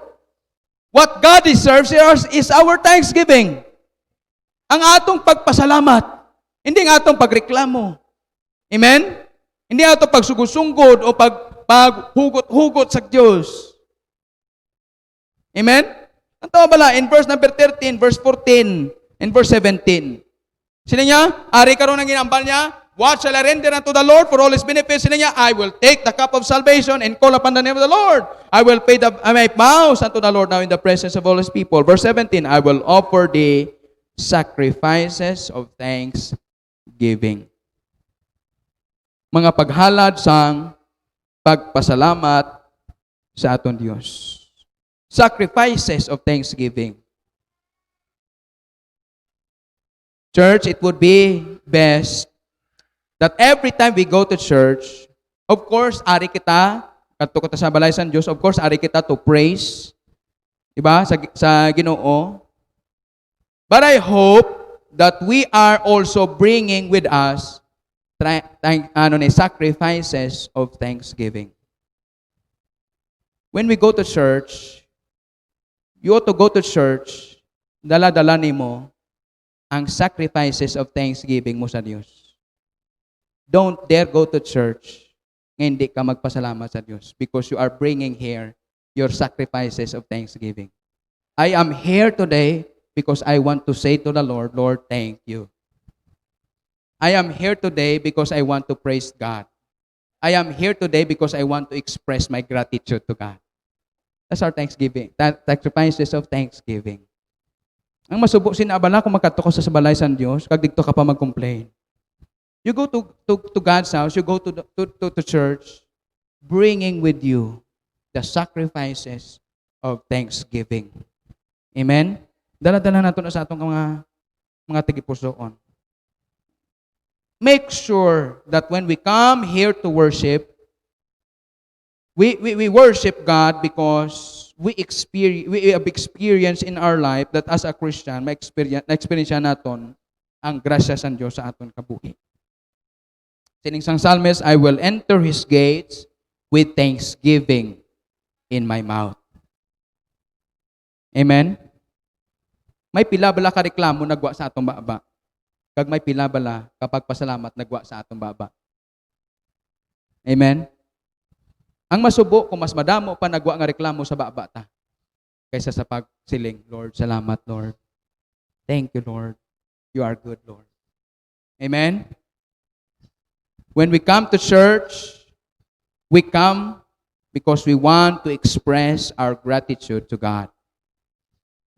What God deserves is our thanksgiving. Ang atong pagpasalamat. Hindi ang atong pagreklamo. Amen? Hindi ang atong pagsugod-sunggod o paghugot-hugot sa Diyos. Amen? Ang tawa bala, in verse number 13, verse 14, and verse 17. Sila niya, ari karon ang ginambal niya, what shall I render unto the Lord for all His benefits? Sila niya, I will take the cup of salvation and call upon the name of the Lord. I will pay my vows unto the Lord now in the presence of all His people. Verse 17, I will offer the sacrifices of thanksgiving. Mga paghalad sang pagpasalamat sa aton Dios. Sacrifices of thanksgiving. Church, it would be best that every time we go to church, of course, ari kita, kadto kita sa balay sa Dios, of course, ari kita to praise, diba, sa Ginoo. But I hope that we are also bringing with us sacrifices of thanksgiving. When we go to church, you ought to go to church, dala-dala nimo ang sacrifices of thanksgiving mo sa Diyos. Don't dare go to church nga hindi ka magpasalamat sa Diyos because you are bringing here your sacrifices of thanksgiving. I am here today because I want to say to the Lord, Lord, thank you. I am here today because I want to praise God. I am here today because I want to express my gratitude to God. That's our thanksgiving. Sacrifices of thanksgiving. Ang masubo sinabala kung magkadto ka sa balay sa Dios, kag didto ka pa mag-complain. You go to God's house, you go to church, bringing with you the sacrifices of thanksgiving. Amen? Dala-dala nato na sa atong mga tigipusoon. Make sure that when we come here to worship, we worship God because we have experience in our life that as a Christian, na-experience naton ang grasya sa Diyos sa aton kabuhi. Sining sang psalmist, I will enter His gates with thanksgiving in my mouth. Amen? May pila bala ka reklamo nagwa sa atong baba. Kag may pila bala kapag pasalamat nagwa sa atong baba. Amen? Ang masubo, kung mas madamo pa nagwa nga reklamo sa baba ta, kaysa sa pagsiling, Lord, salamat, Lord. Thank you, Lord. You are good, Lord. Amen? When we come to church, we come because we want to express our gratitude to God.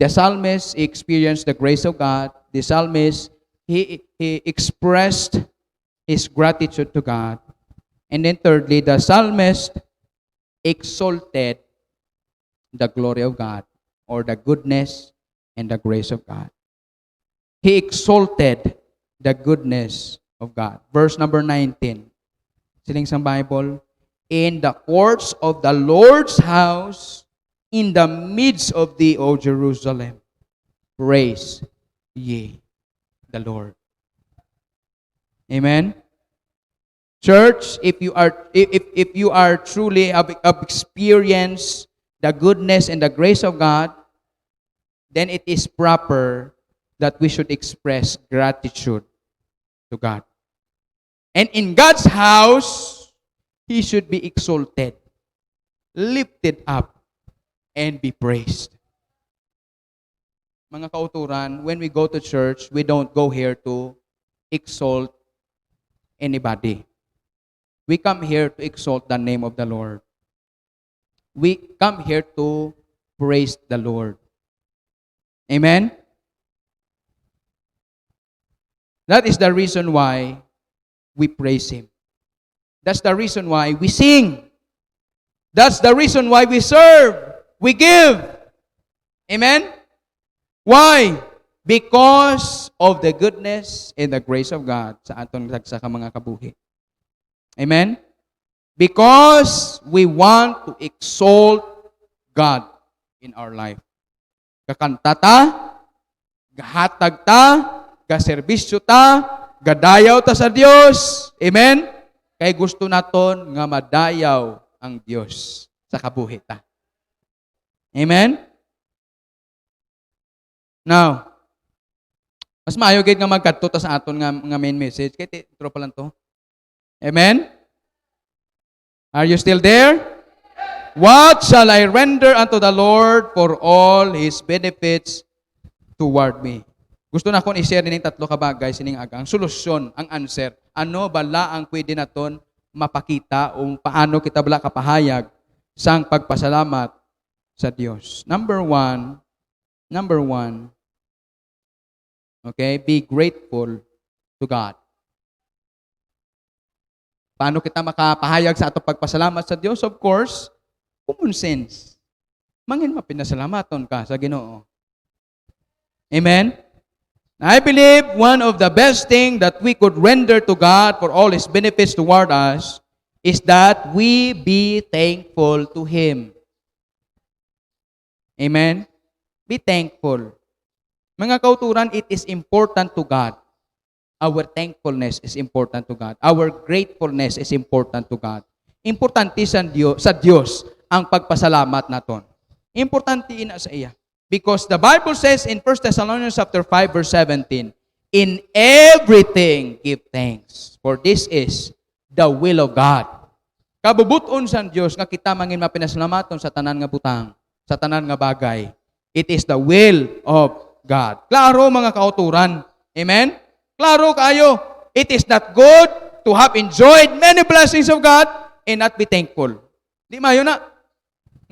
The psalmist experienced the grace of God. The psalmist, he expressed his gratitude to God. And then thirdly, the psalmist exalted the glory of God or the goodness and the grace of God. He exalted the goodness of God. Verse number 19. Siling sa Bible, in the courts of the Lord's house, in the midst of thee, O Jerusalem, praise ye the Lord. Amen? Church, if you are truly have experienced the goodness and the grace of God, then it is proper that we should express gratitude to God. And in God's house, He should be exalted, lifted up, and be praised. Mga kauturan, when we go to church, we don't go here to exalt anybody. We come here to exalt the name of the Lord. We come here to praise the Lord. Amen? That is the reason why we praise Him. That's the reason why we sing. That's the reason why we serve. We give. Amen? Why? Because of the goodness and the grace of God sa atong sa mga kabuhi. Amen? Because we want to exalt God in our life. Kakanta ta, gahatag ta, gaserbisyo ta, gadayaw ta sa Dios. Amen? Kay gusto naton nga madayaw ang Dios sa kabuhi ta. Amen? Now, mas maayo gid nga magkadto ta sa aton nga main message kay intro pa lang to. Amen? Are you still there? What shall I render unto the Lord for all His benefits toward me? Gusto na akong i-share din yung tatlo ka bagay sining aga. Ang solusyon, ang answer. Ano bala ang pwede naton mapakita o paano kita bala kapahayag sa pagpasalamat sa Diyos. Number one, okay, be grateful to God. Paano kita makapahayag sa atong pagpasalamat sa Diyos? Of course, common sense. Mangin mapinasalamaton ka sa Ginoo. Amen? I believe one of the best thing that we could render to God for all His benefits toward us is that we be thankful to Him. Amen? Be thankful. Mga kauturan, it is important to God. Our thankfulness is important to God. Our gratefulness is important to God. Importante sa Diyos ang pagpasalamat naton. Importante ina sa iya. Because the Bible says in 1 Thessalonians chapter 5 verse 17, in everything give thanks, for this is the will of God. Kabubuton sa Diyos nga kita mangin mapinasalamaton sa tanan nga butang, sa tanan nga bagay. It is the will of God. Klaro mga kauturan. Amen? Klaro kayo. It is not good to have enjoyed many blessings of God and not be thankful. Di mayo na.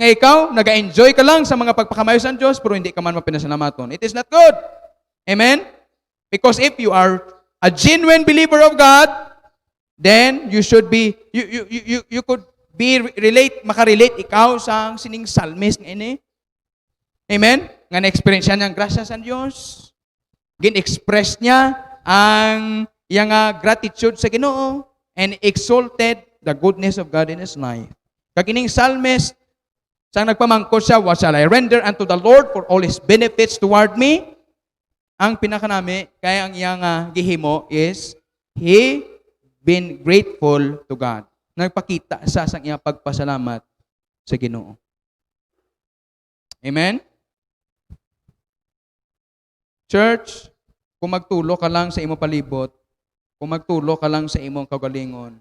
Nga ikaw, nag-enjoy ka lang sa mga pagpakamayo sa Diyos, pero hindi ka man mapinasalamaton. It is not good. Amen? Because if you are a genuine believer of God, then you should be, you could be makarelate ikaw sa sining psalmist nga ini. Amen? Nga na-experience niya ng grasya sa Diyos. Gin-express niya ang iyang gratitude sa Ginoo and exalted the goodness of God in his life. Kagining psalmist, sang nagpamangkot siya, what shall I render unto the Lord for all His benefits toward me? Ang pinakanami, kaya ang iyang gihimo is, he been grateful to God. Nagpakita sa iyang pagpasalamat sa Ginoo. Amen? Church, kung magtulo ka lang sa imong palibot, kung magtulo ka lang sa imong kagalingon,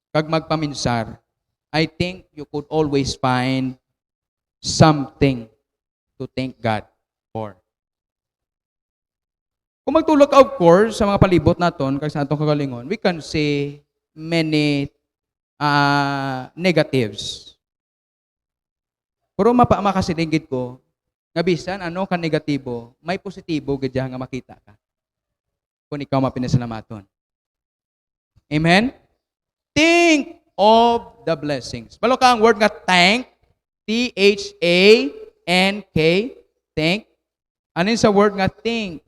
kag magpaminsar, I think you could always find something to thank God for. Kung magtulog ka, of course, sa mga palibot naton, kag sa atong kagalingon, we can see many negatives. Pero makasilinggit ko, nga bisan ano ka negatibo, may positibo gadya nga makita ka. Kung ikaw mapinasalamaton. Amen? Think of the blessings. Balo ka ang word nga thank, T-H-A-N-K, thank. Ano yun sa word nga think?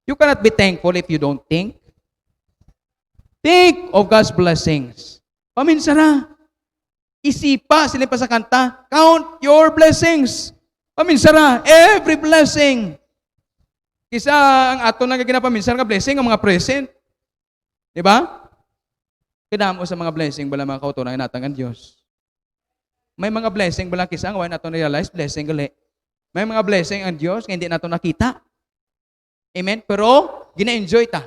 You cannot be thankful if you don't think. Think of God's blessings. Paminsara. Isipa, sila pa sa kanta, count your blessings. Paminsara, every blessing. Kisa ang ato na ginapaminsara nga blessing, ang mga present. Diba? Kinamo sa mga blessing bala mga kauturan natang ang Diyos. May mga blessing bala kisa ang wala nato realize blessing gali. May mga blessing ang Diyos nga hindi nato nakita. Amen? Pero gina-enjoy ta.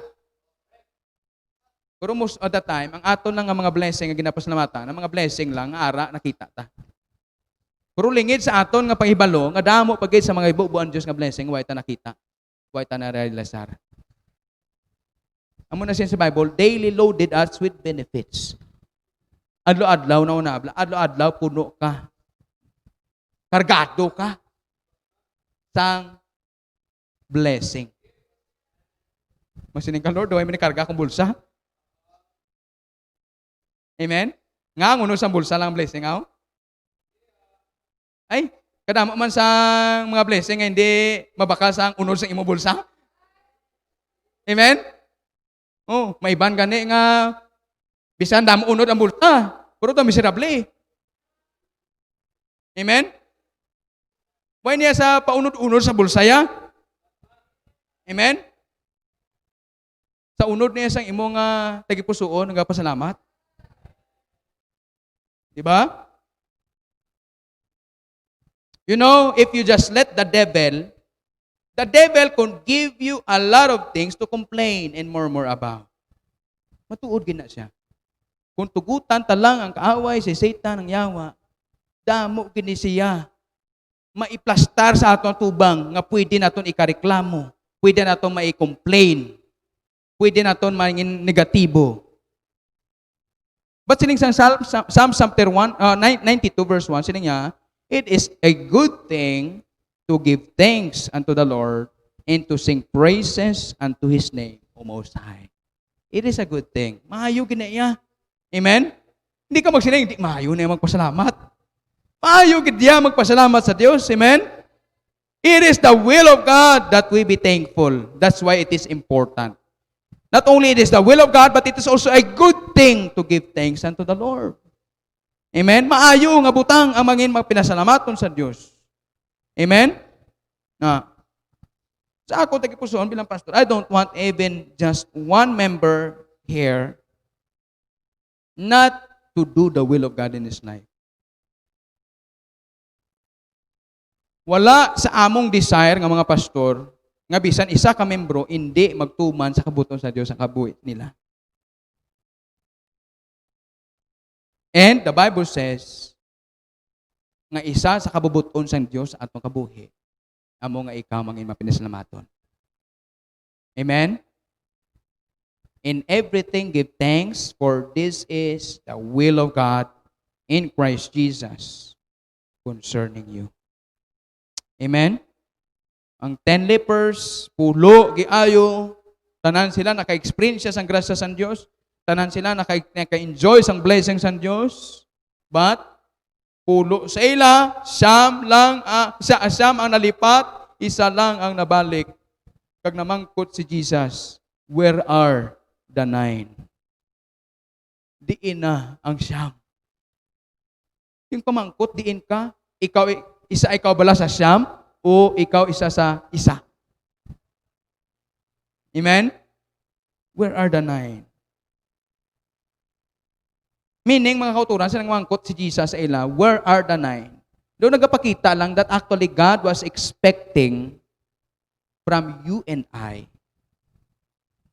Pero most of the time, ang aton lang nga mga blessing nga ginapasalamatan, ang mga blessing lang nga ara nakita ta. Pero lingid sa aton nga panghibalo, nga damo pagid sa mga ibubuan Dios nga blessing, way ta nakita. Way ta na-realizar. Amo na siya sa Bible, daily loaded us with benefits. Adlaw-adlaw na unabla, adlaw-adlaw puno ka. Kargado ka sang blessing. Masining ka, Lord, do ay minikarga akong bulsa? Amen? Nga ang uno sa bulsa lang blessing, aw? Ay, kadamo man sa mga blessing nga hindi mabakal sa ang unod sa imo bulsa. Amen? Oh, maiban gani nga bisan damo unod ang bulsa, pero to miserable. Amen? Why niya sa paunod-unod sa bulsa ya? Amen? Sa unod niya sang imo nga tagipusoon nga pasalamat. Di ba? You know, if you just let the devil can give you a lot of things to complain and murmur about. Matuod gina siya. Kung tugutan talang ang kaaway si Satan ng yawa, damo gini siya. Maiplastar sa aton tubang nga pwede naton ikareklamo, pwede naton mai-complain, pwede naton mangin negatibo. But sining sa Psalm chapter 92 verse 1, sining niya, it is a good thing to give thanks unto the Lord and to sing praises unto His name, O Most High. It is a good thing. Maayo gina iya. Amen? Hindi ka magsining, hindi maayo na magpasalamat. Maayo gid iya magpasalamat sa Dios. Amen? It is the will of God that we be thankful. That's why it is important. Not only it is the will of God, but it is also a good thing to give thanks unto the Lord. Amen? Maayo nga butang ang mangin magpinasalamaton sa Dios. Amen? Na, sa ako, tagipusoon bilang pastor, I don't want even just one member here not to do the will of God in his life. Wala sa among desire ng mga pastor nga bisan isa ka membro hindi magtuman sa kabuton sa Dios ang kabuhi nila. And the Bible says nga isa sa kabubuton sa Dios atong kabuhi amo nga ikaw mangin mapinasalamaton. Amen. In everything give thanks, for this is the will of God in Christ Jesus concerning you. Amen. Ang 10 lepers, pulo, giayo, tanan sila naka-experience siya sang grasya sa Dios, tanan sila naka-enjoy sang blessing sa Dios, but pulo sa ila, siyam ang nalipat, isa lang ang nabalik. Kag namangkot si Jesus, where are the 9? Diin na ang siyam. Yung pamangkot, diin ka, ikaw bala sa siyam, o ikaw isa sa isa. Amen? Where are the 9? Meaning, mga kauturan, silang mangkot si Jesus sa ila, where are the 9? Doon nagpakita lang that actually God was expecting from you and I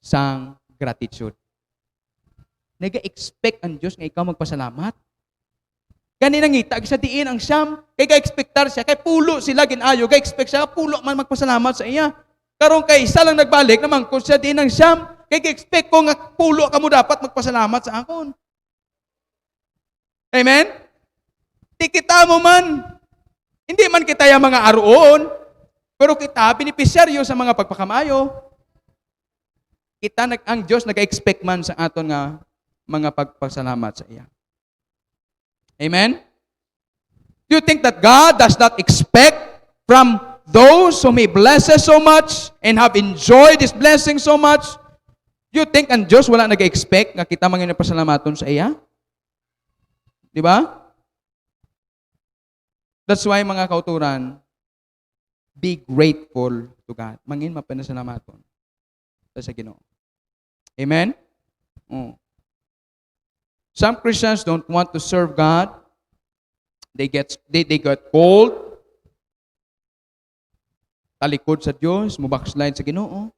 sang gratitude. Nag-expect ang Diyos nga ikaw magpasalamat. Ganina ngita, sa diin ang siyam, kay ka-expectar siya, kay pulo sila ginayo, ka-expect siya, pulo man magpasalamat sa iya. Karon kay isa lang nagbalik, naman kung siya diin ang siyam, kay ka-expect ko nga pulo ka mo dapat magpasalamat sa akon. Amen? Di kita mo man, hindi man kita yung mga aroon, pero kita, beneficiaryo sa mga pagpakamayo. Ang Diyos nag-expect man sa aton nga mga pagpasalamat sa iya. Amen? Do you think that God does not expect from those whom He blesses so much and have enjoyed His blessing so much? Do you think ang Diyos wala nag-expect nga kita mangin pasalamaton sa iya? Di ba? That's why mga kauturan, be grateful to God. Mangin mapanasalamaton sa Ginoo. Amen? Oh. Some Christians don't want to serve God. They get cold. Talikod sa Diyos, mubackslide sa Ginoo.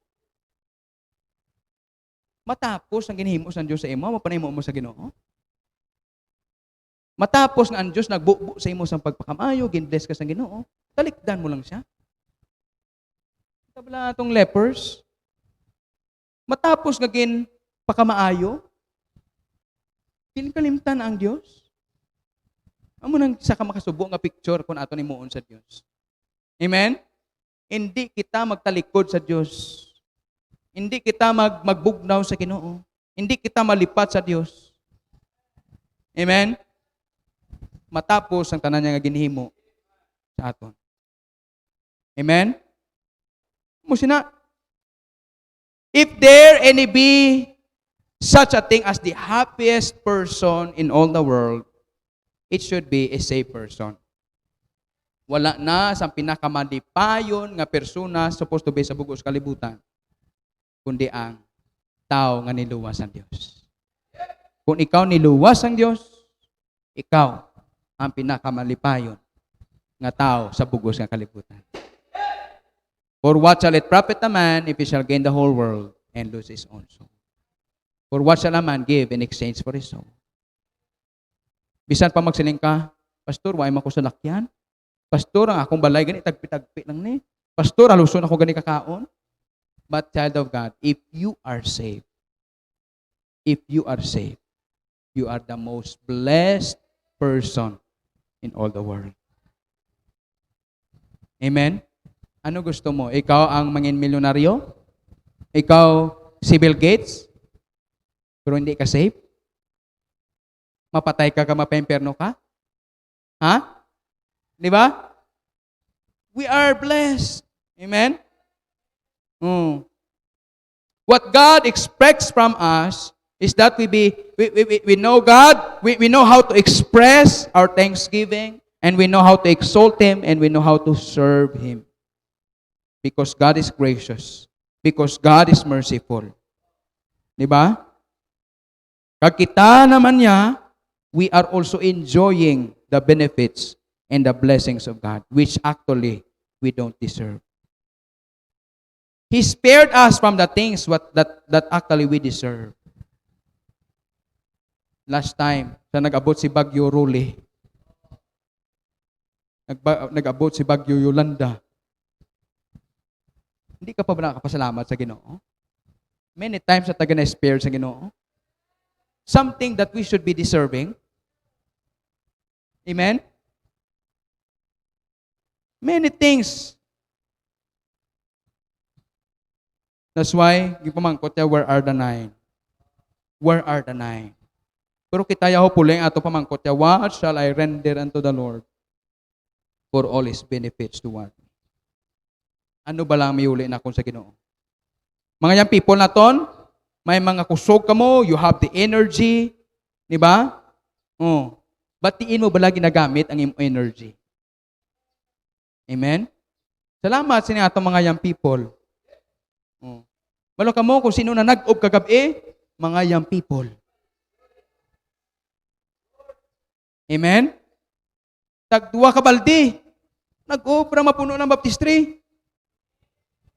Matapos ang ginhimo sa Dios sa imo, mapanahimo mo sa Ginoo. Matapos nga ang Dios nagbubo sa imo sa pagpakamayo, ginbless ka sa Ginoo, talikdan mo lang siya. Tabla atong lepers. Matapos nga gin pakamaayo, kinkalimtan ang Dios. Amo nang sa ka makasubo nga picture kung ato nimuon sa Dios. Amen? Hindi kita magtalikod sa Diyos. Hindi kita magbugnaw sa Ginoo. Hindi kita malipat sa Diyos. Amen? Matapos ang tanan niya nga ginhimo sa aton. Amen? Musina. If there any be such a thing as the happiest person in all the world, it should be a saved person. Wala na sa pinakamalipayon nga persona supposed to be sa bugos kalibutan, kundi ang tao nga niluwas ang Dios. Kung ikaw niluwas ang Dios, ikaw ang pinakamalipayon nga tao sa bugos nga kalibutan. For what shall it profit a man if he shall gain the whole world and lose his own soul? For what shall a man give in exchange for his soul? Bisan pa magsiling ka, Pastor, why mo ko sa lakyan? Pastor, ang akong balay, gani, tagpi-tagpi lang ni. Pastor, aluson ako gani kakaon. But child of God, if you are saved, you are the most blessed person in all the world. Amen? Ano gusto mo? Ikaw ang mangin milyonaryo? Ikaw si Bill Gates? Pero hindi ka saved? Mapatay ka, mapemperno ka? Ha? Di ba? We are blessed. Amen? What God expects from us is that we know God, we know how to express our thanksgiving, and we know how to exalt Him, and we know how to serve Him. Because God is gracious. Because God is merciful. Di ba? Kag kita naman niya, we are also enjoying the benefits and the blessings of God, which actually we don't deserve. He spared us from the things that actually we deserve. Last time, sa nag-abot si Bagyo Ruli, nag-abot si Bagyo Yolanda, hindi ka pa ba nakapasalamat sa Ginoo? Many times na taga na-spare sa Ginoo. Something that we should be deserving. Amen? Many things. That's why, gipamangkot niya, where are the nine? Where are the nine? Pero kita yaho puling ato pamangkot niya, what shall I render unto the Lord for all His benefits toward me? Ano ba lang miuli na akong sa Ginoo? Mga yang people na ton, may mga kusog ka mo, you have the energy, di ba? Batiin mo ba lagi ginagamit ang imong energy? Amen? Salamat sa inyo atong mga young people. Malo ka mo kung sino na nag-ob kagabi, mga young people. Amen? Tagduwa ka baldi. Nag-ob para mapuno ng baptistry.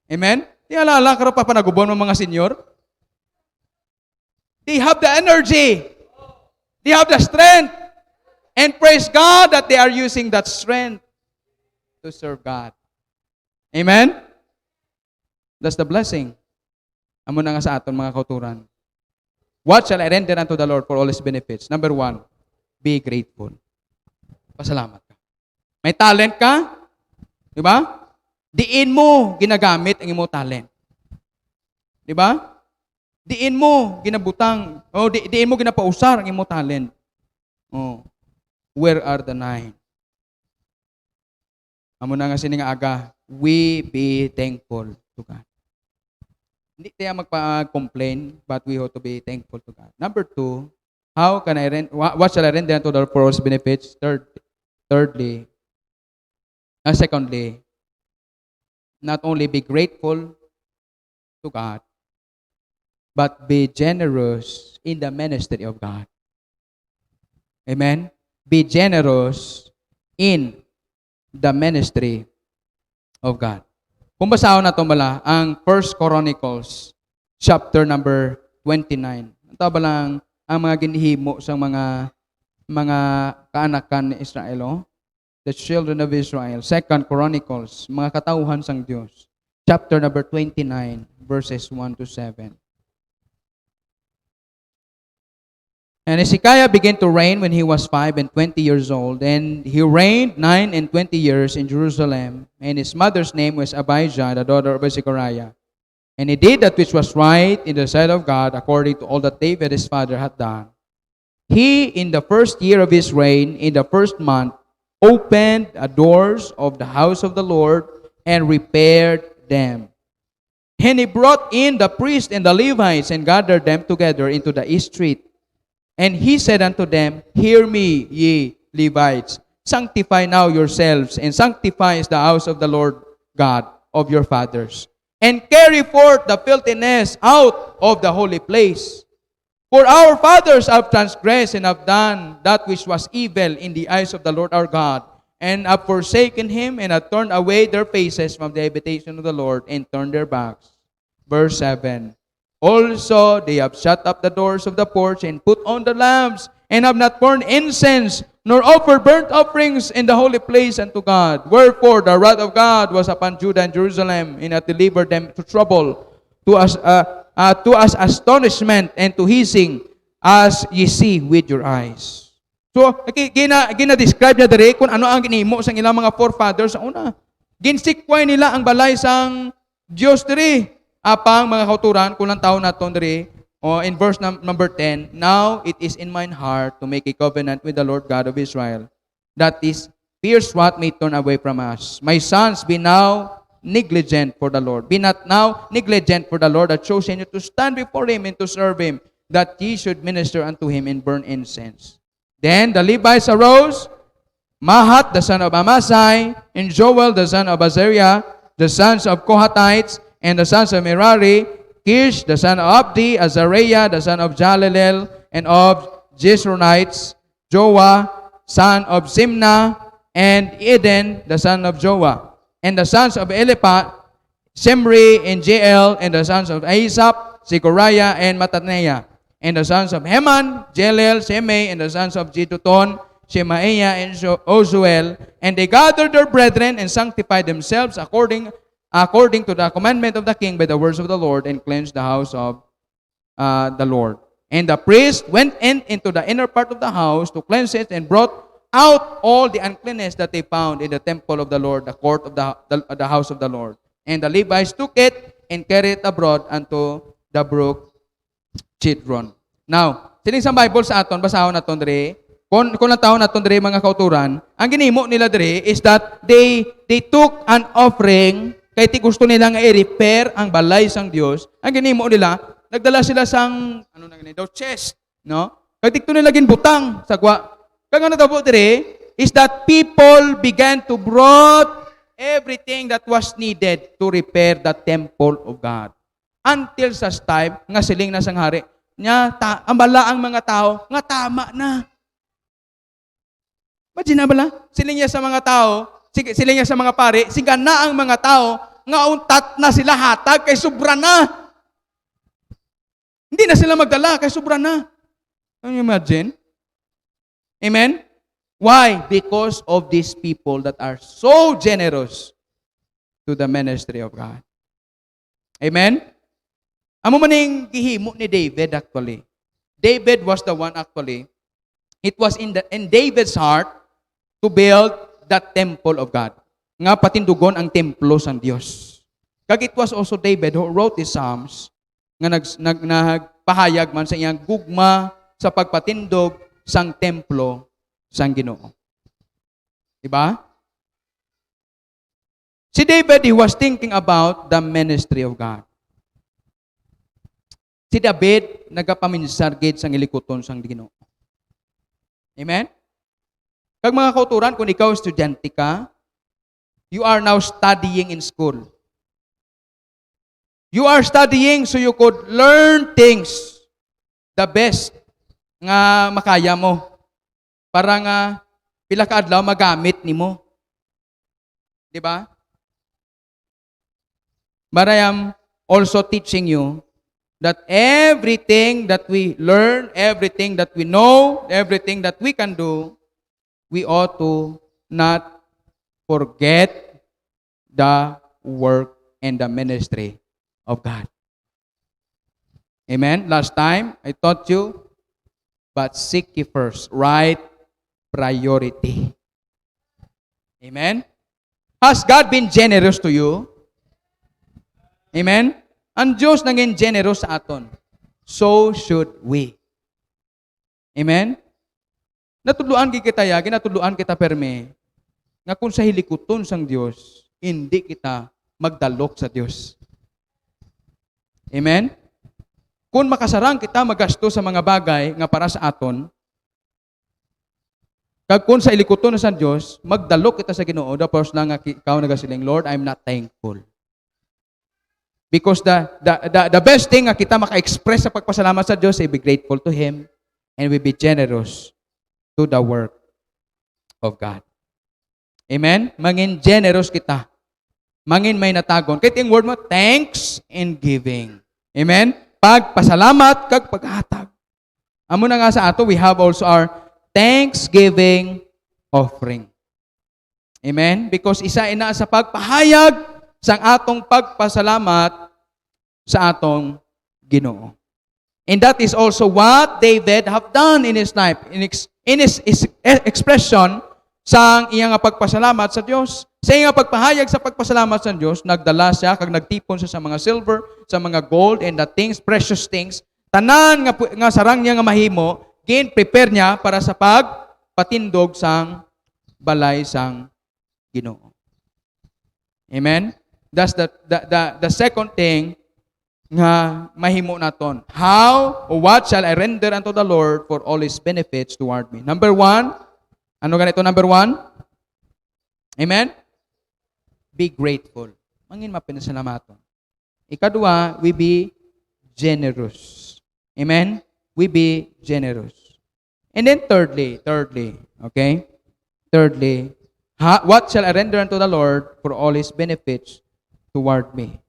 Amen? Di alala ka pa panagubon ng mga senior? They have the energy. They have the strength. And praise God that they are using that strength to serve God. Amen? That's the blessing. Amo na nga sa aton mga kauturan. What shall I render unto the Lord for all His benefits? Number 1, be grateful. Pasalamat ka. May talent ka? Di ba? Diin mo ginagamit ang imong talent. Di ba? Diin mo ginabutang, diin mo ginapausar ang imong talent. Where are the nine? Amo na nga sini nga aga, we be thankful to God. Hindi tayo magpa-complain, but we ought to be thankful to God. Number 2, what shall I render unto the Lord for His benefits? Secondly, not only be grateful to God, but be generous in the ministry of God. Amen? Be generous in the ministry of God. Kung basahon na ito mala, ang 1 Chronicles, chapter number 29. Ito ba lang ang mga ginhimo sa mga kaanakan ni Israel, oh? The children of Israel. 2 Chronicles, mga katauhan sang Dios. Chapter number 29, verses 1 to 7. And Hezekiah began to reign when he was 5 and 20 years old, and he reigned 9 and 20 years in Jerusalem, and his mother's name was Abijah, the daughter of Zechariah. And he did that which was right in the sight of God, according to all that David his father had done. He, in the first year of his reign, in the first month, opened the doors of the house of the Lord and repaired them. And he brought in the priests and the Levites and gathered them together into the east street. And he said unto them, Hear me, ye Levites, sanctify now yourselves, and sanctify the house of the Lord God of your fathers, and carry forth the filthiness out of the holy place. For our fathers have transgressed and have done that which was evil in the eyes of the Lord our God, and have forsaken him, and have turned away their faces from the habitation of the Lord, and turned their backs. Verse 7. Also, they have shut up the doors of the porch, and put on the lamps, and have not burned incense, nor offered burnt offerings in the holy place unto God. Wherefore the wrath of God was upon Judah and Jerusalem, and hath delivered them to trouble, to us astonishment, and to hissing, as ye see with your eyes. So, gina-describe niya diri kung ano ang ginimo sa ilang mga forefathers sa una. Ginsikway nila ang balay sang Dios diri. Apang mga kauturan, kulang taon na ito diri, in verse number 10, Now it is in mine heart to make a covenant with the Lord God of Israel, that is fierce wrath may turn away from us. My sons, be now negligent for the Lord. Be not now negligent for the Lord that chosen you to stand before him and to serve him, that ye should minister unto him and burn incense. Then the Levites arose, Mahat the son of Amasai, and Joel the son of Azariah, the sons of Kohathites, and the sons of Merari, Kish, the son of Abdi, Azariah, the son of Jalalel, and of Jezronites, Joah, son of Zimna, and Eden, the son of Joah. And the sons of Elipat, Shimri, and Jeel, and the sons of Asaph, Zechariah, and Mattaniah. And the sons of Heman, Jelel, Shimei, and the sons of Jeduthun, Shemaiah, and Ozuel. And they gathered their brethren and sanctified themselves according to the commandment of the king by the words of the Lord, and cleansed the house of the Lord. And the priest went into the inner part of the house to cleanse it, and brought out all the uncleanness that they found in the temple of the Lord, the court of the house of the Lord. And the Levites took it and carried it abroad unto the brook Chidron. Now, sining sa Bible sa aton, basahon naton diri, kung nataon naton diri mga kauturan, ang ginimo nila diri is that they took an offering. Kaya ti gusto nila nga i-repair ang balay sang Dios. Ang ginimo nila, nagdala sila sang chest, no? Kaya tikto nila ginbutang sagwa. Kaya nga natabo dire is that people began to brought everything that was needed to repair the temple of God. Until sa time nga siling na sang hari, ambala ang mga tao nga tama na. Imagine na bala? Siling niya sa mga tao, sila niya sa mga pare, siga na ang mga tao, nga untat na sila hatag, kay sobra na. Hindi na sila magdala, kay sobra na. Can you imagine? Amen? Why? Because of these people that are so generous to the ministry of God. Amen? Amo maning gihimo ni David actually. David was the one actually. It was in David's heart to build that temple of God. Nga patindugon ang templo sang Dios. Kag it was also David who wrote the Psalms nga nagpahayag man sa iyang gugma sa pagpatindog sang templo sang Ginoo. Diba? Si David, he was thinking about the ministry of God. Si David, nagapaminsargid sang ilikuton sang Ginoo. Amen? Kag mga kauturan, kung ikaw estudyante ka, you are now studying in school. You are studying so you could learn things the best nga makaya mo. Para nga pila ka adlaw magamit nimo. Di ba? But I am also teaching you that everything that we learn, everything that we know, everything that we can do, we ought to not forget the work and the ministry of God. Amen? Last time, I taught you, but seek ye first, right priority. Amen? Has God been generous to you? Amen? Ang Diyos naging generous sa aton. So should we. Amen? Natudluan kita ya, ginatudluan kita perme, nga kung sa hilikuton sang Diyos, hindi kita magdalok sa Diyos. Amen? Kung makasarang kita magasto sa mga bagay nga para sa aton, kag kung sa ilikuton sa Diyos, magdalok kita sa Ginoo, tapos lang nga ikaw nagasiling, Lord, I'm not thankful. Because the best thing nga kita maka-express sa pagpasalamat sa Diyos ay be grateful to Him and we be generous to the work of God. Amen? Mangin generous kita. Mangin may natagon. Kahit yung word mo, thanks and giving. Amen? Pagpasalamat kag paghatag. Amo na nga sa ato, we have also our thanksgiving offering. Amen? Because isa ina sa pagpahayag sang atong pagpasalamat sa atong Ginoo. And that is also what David have done in his life. In his expression sang iyang pagpasalamat sa Dios. Sa iyang pagpahayag sa pagpasalamat sa Dios, nagdala siya kag nagtipon siya sa mga silver, sa mga gold and the things, precious things, tanan nga sarang niya nga mahimo, gin-prepare niya para sa pagpatindog sang balay sang Ginoo. Amen? That's the second thing nga mahimo naton. How or what shall I render unto the Lord for all His benefits toward me? Number one, ano ganito number one? Amen? Be grateful. Mangin mapinasalamaton. Ikadua, we be generous. Amen? We be generous. And then thirdly, okay? Thirdly, what shall I render unto the Lord for all His benefits toward me?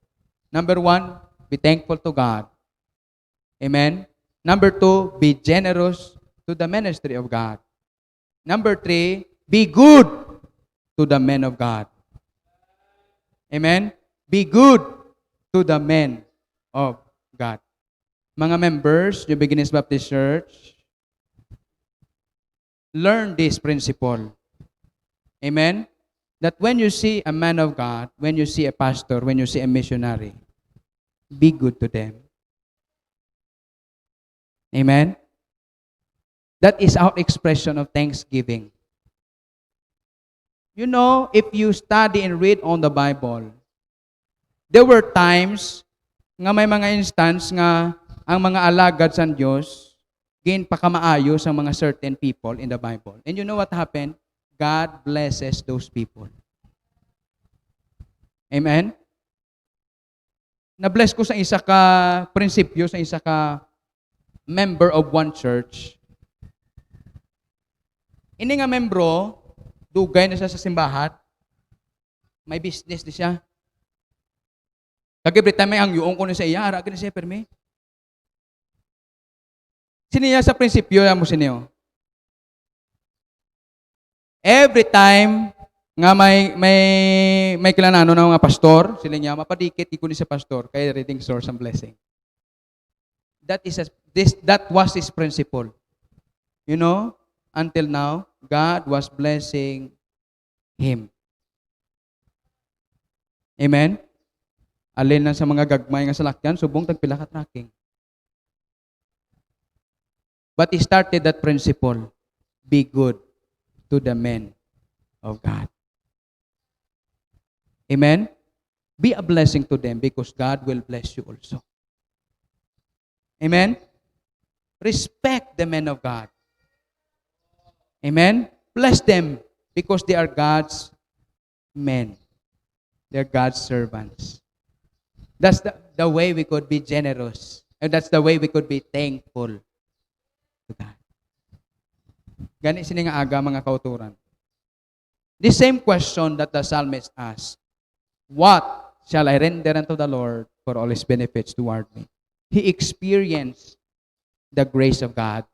Number one, be thankful to God. Amen? Number two, be generous to the ministry of God. Number three, be good to the men of God. Amen? Be good to the men of God. Mga members, New Beginnings Baptist Church, learn this principle. Amen? That when you see a man of God, when you see a pastor, when you see a missionary, be good to them. Amen? That is our expression of thanksgiving. You know, if you study and read on the Bible, there were times nga may mga instance nga ang mga alagad sa Diyos ginpakamaayo sa mga certain people in the Bible. And you know what happened? God blesses those people. Amen? Na-bless ko sa isa ka prinsipyo, sa isa ka member of one church. Ini nga membro, dugay na siya sa simbahan, may business di siya. Kag every time ang yuong ko na sa iya, ara na siya permi. Siniya sa prinsipyo mo siniyo. Every time nga may kilanano na mga pastor, sila niya mapadikit iko ni sa pastor kay reading source and blessing. That was his principle. You know, until now, God was blessing him. Amen? Alin lang sa mga gagmay nga salakyan, subong tagpila ka tracking. But he started that principle, be good to the men of God. Amen? Be a blessing to them because God will bless you also. Amen? Respect the men of God. Amen? Bless them because they are God's men. They're God's servants. That's the way we could be generous. And that's the way we could be thankful to God. Gani sini nga aga mga kauturan. The same question that the psalmist asked. What shall I render unto the Lord for all His benefits toward me? he experienced the grace of God.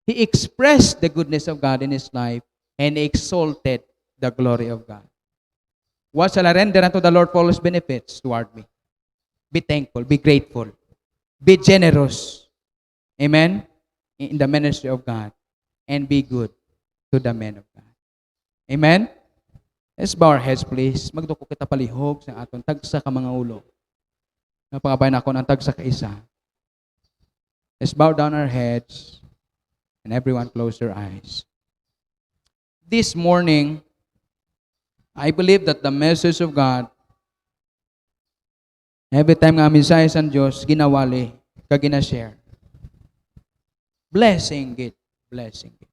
He expressed the goodness of God in his life and exalted the glory of God. What shall I render unto the Lord for all his benefits toward me? Be thankful, be grateful, be generous. Amen? In the ministry of God. And be good to the men of God. Amen? Let's bow our heads, please. Magduko kita palihog sa aton tagsa ka mga ulo. Napangabay na ako ng tagsa ka isa. Let's bow down our heads and everyone close their eyes. This morning, I believe that the message of God, every time nga mensahe sa Diyos, ginawali, kagina-share. Blessing it. Blessing it.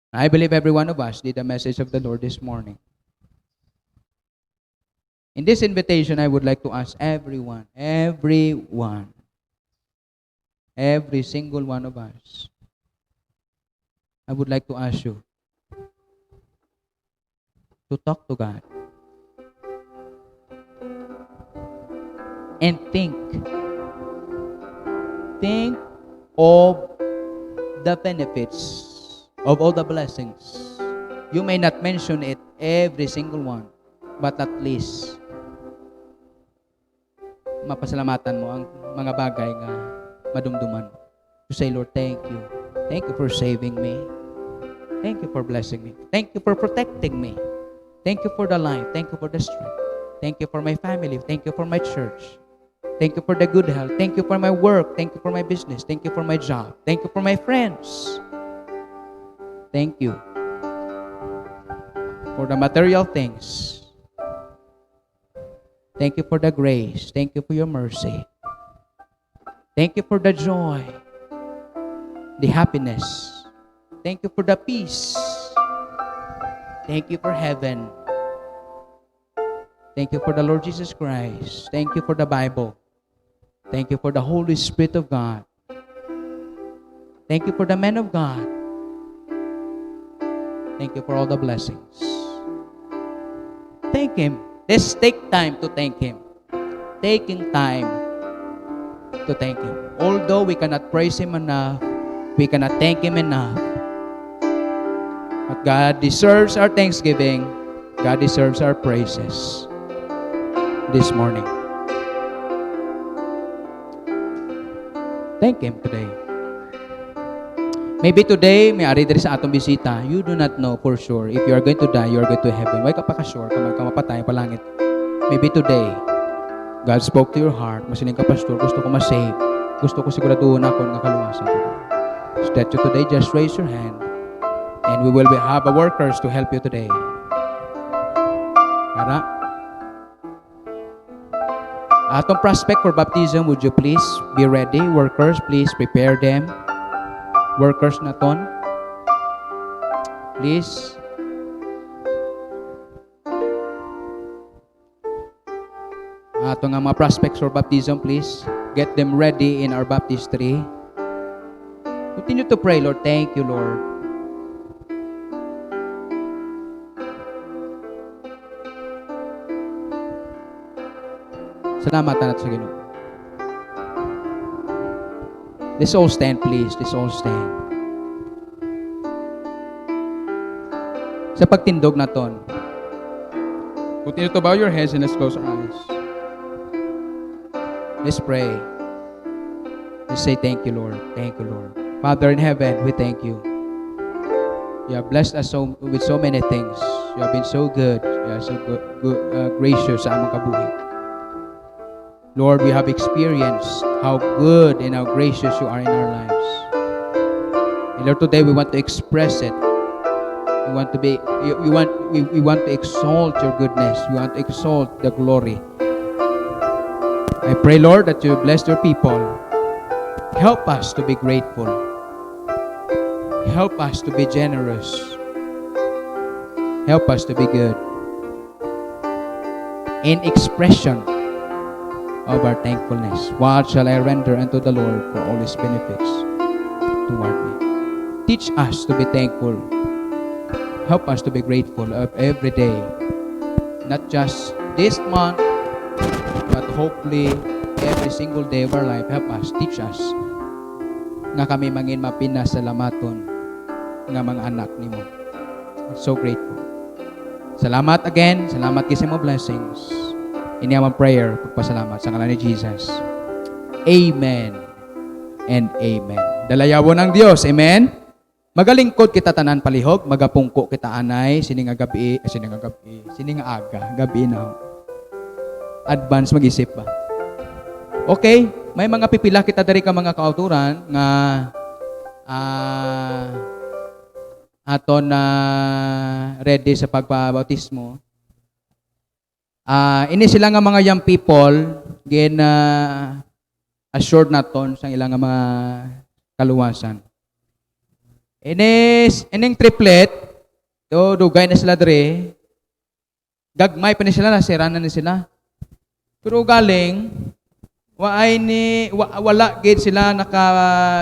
I believe every one of us did the message of the Lord this morning. In this invitation, I would like to ask everyone, every single one of us, I would like to ask you to talk to God and think of the benefits of all the blessings. You may not mention it every single one, but at least mapasalamatan mo ang mga bagay nga madumduman. To say, Lord, thank you. Thank you for saving me. Thank you for blessing me. Thank you for protecting me. Thank you for the life. Thank you for the strength. Thank you for my family. Thank you for my church. Thank you for the good health. Thank you for my work. Thank you for my business. Thank you for my job. Thank you for my friends. Thank you for the material things. Thank you for the grace. Thank you for your mercy. Thank you for the joy, the happiness. Thank you for the peace. Thank you for heaven. Thank you for the Lord Jesus Christ. Thank you for the Bible. Thank you for the Holy Spirit of God. Thank you for the men of God. Thank you for all the blessings. Thank Him. Let's take time to thank Him. Taking time to thank Him. Although we cannot praise Him enough, we cannot thank Him enough, but God deserves our thanksgiving. God deserves our praises this morning. Thank Him today. Maybe today, may ari diri sa atong bisita, you do not know for sure if you are going to die, you are going to heaven. Why ka pa ka-sure, ka mapatay, palangit. Maybe today, God spoke to your heart, masiling ka, Pastor, gusto ko ma-save. Gusto ko siguraduhan ako ng kaluwasan ko. So that you today, just raise your hand and we will have a workers to help you today. Para atong prospect for baptism, would you please be ready? Workers, please prepare them. Workers na ton, please. Ato nga mga prospects for baptism, please get them ready in our baptistry. Continue to pray, Lord. Thank you, Lord. Salamat natin sa Ginoo. Let's all stand, please. Let's all stand. Sa pagtindog na ton, continue to bow your heads and let's close our eyes. Let's pray. Let's say thank you, Lord. Thank you, Lord. Father in heaven, we thank you. You have blessed us with so many things. You have been so good. You are so gracious sa among kabuhi. Lord, we have experienced how good and how gracious you are in our lives. And Lord, today we want to express it. We want to exalt your goodness. We want to exalt the glory. I pray, Lord, that you bless your people. Help us to be grateful. Help us to be generous. Help us to be good. In expression of our thankfulness. What shall I render unto the Lord for all His benefits toward me? Teach us to be thankful. Help us to be grateful of every day. Not just this month, but hopefully every single day of our life. Help us, teach us, nga kami mangin mapinasalamaton nga mga anak nimo. We're so grateful. Salamat again. Salamat kasi mo blessings. Ini ang prayer, pagpasalamat sa ngalan ni Jesus. Amen and amen. Dalayawon ang Dios. Amen. Magalingkod kita tanan palihog, magapungko kita anay, sining aga, gabi na. Advance mag-isip ba? Okay, may mga pipila kita dari ka mga kauturan nga aton na ready sa pagpabautismo. Ini sila nga mga young people gin assured naton sa ilang nga mga kaluwasan. Ining triplet, dugay na sila dre. Gagmay pa ni sila, nasiranan ni sila. Pero galing, wala gid sila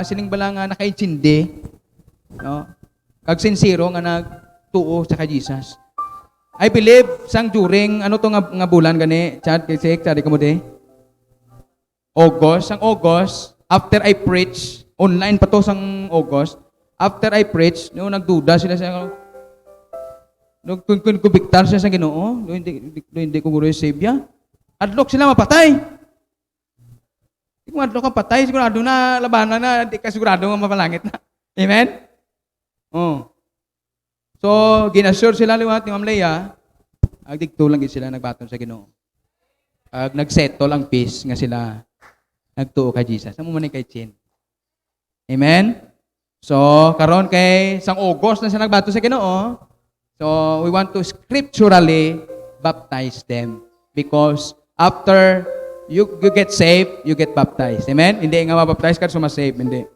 sining bala nga nakaintindi. No? Kag sincero nga nagtuo sa kay Jesus. I believe sang during ano to nga bulan gani, Chad kasi tadi kamo de. August, after I preach, online pa to sang August. After I preach, no nagduda sila sa kung kubiktar siya sa Ginoo, hindi ko guro save ya. Adlok sila mapatay. Kung adlok ka patay, sigurado na labanan na, di ka sigurado nga mapalangit na. Amen? Oh. So, ginassure sila liwat ni Ma'am Leia, agdigto lang sila nagbaton sa Ginoo. Nagsettle ang peace nga sila nagtuo kay Jesus. Amo man kay Chin. Amen? So, karon kay sang August na siya nagbato sa Ginoo. So, we want to scripturally baptize them because after you get saved, you get baptized. Amen? Hindi nga mabaptize ka sumasave, hindi.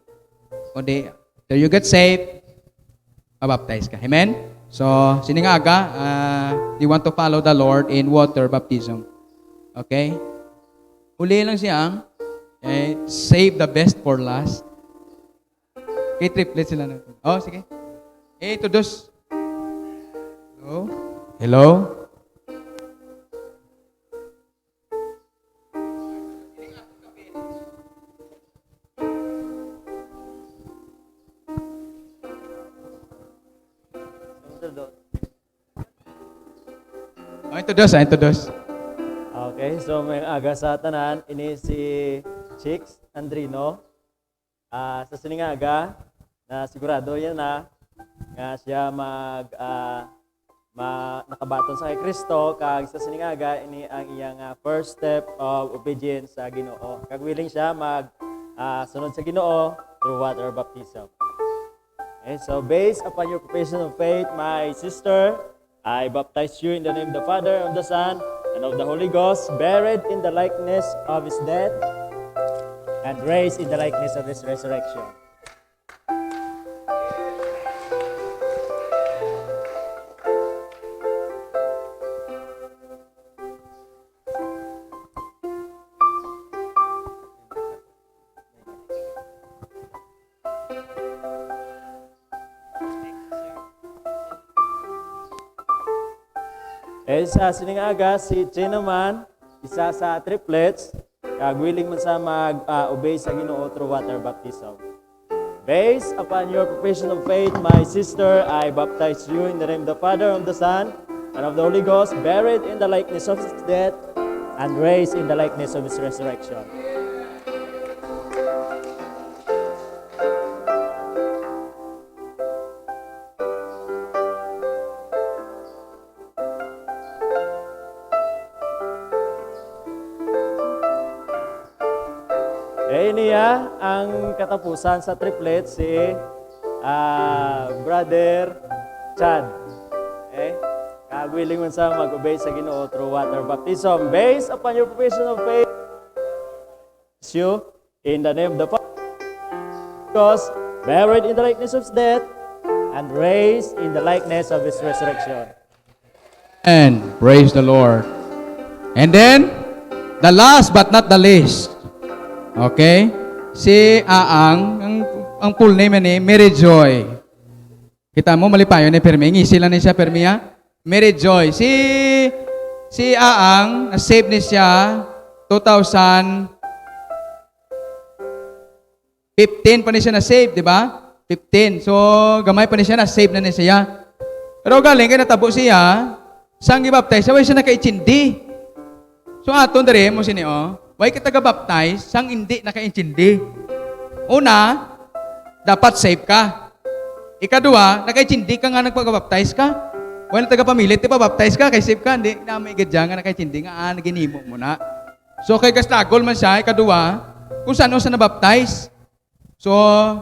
Kundi after you get saved, mabaptize ka. Amen? So, sini nga aga, you want to follow the Lord in water baptism. Okay? Uli lang siyang save the best for last. Okay, triplet sila na. Oh, sige. Ito dos. Hello? Hello? Oh, ito dos. Okay, so may aga sa tanan, ini si Chicks Andrino. Sa siningaga, na sigurado yan na nga siya nakabaton sa kay Kristo, kag sa siningaga, ini ang iyang first step of obedience sa Ginoo. Kag willing siya sunod sa Ginoo through water baptism. Okay, so based upon your profession of faith, my sister, I baptize you in the name of the Father, of the Son, and of the Holy Ghost, buried in the likeness of His death, and raised in the likeness of His resurrection. Sa siningaga, si Chen naman, isa sa triplets, willing man sa mag-obey sa Ginoo through water baptism. Based upon your profession of faith, my sister, I baptize you in the name of the Father, of the Son, and of the Holy Ghost, buried in the likeness of His death, and raised in the likeness of His resurrection. Niya ang katapusan sa triplet si Brother Chad. Okay? Willing man sa mag-obey sa Ginoo through water baptism. Based upon your profession of faith, you in the name of the Father, because buried in the likeness of His death, and raised in the likeness of His resurrection. And praise the Lord. And then, the last but not the least. Okay? Si Aang, ang full name ni Mary Joy. Kita mo, malipayo ni Permi. Ngisi lang ni siya, Permi, ha? Mary Joy. Si Aang, na-save ni siya 2015. 15 pa ni siya na save, di ba? 15. So, gamay pa ni siya na save na ni siya. Pero galing kay natabo siya, sang gibaptize siya, way siya nakaitsindi. So, aton dere mo sini way kita gabaptize, sang hindi nakaitsindi. Una, dapat save ka. Ikadua, nakaitsindi ka nga nagpagabaptize ka. Well, taga-pamilit, di ba, baptize ka, kay save ka, hindi na may gadya nga nakaitsindi nga, naginimo mo na. So, kay kastagol man siya, ikadua, kung saan sa nabaptize. So,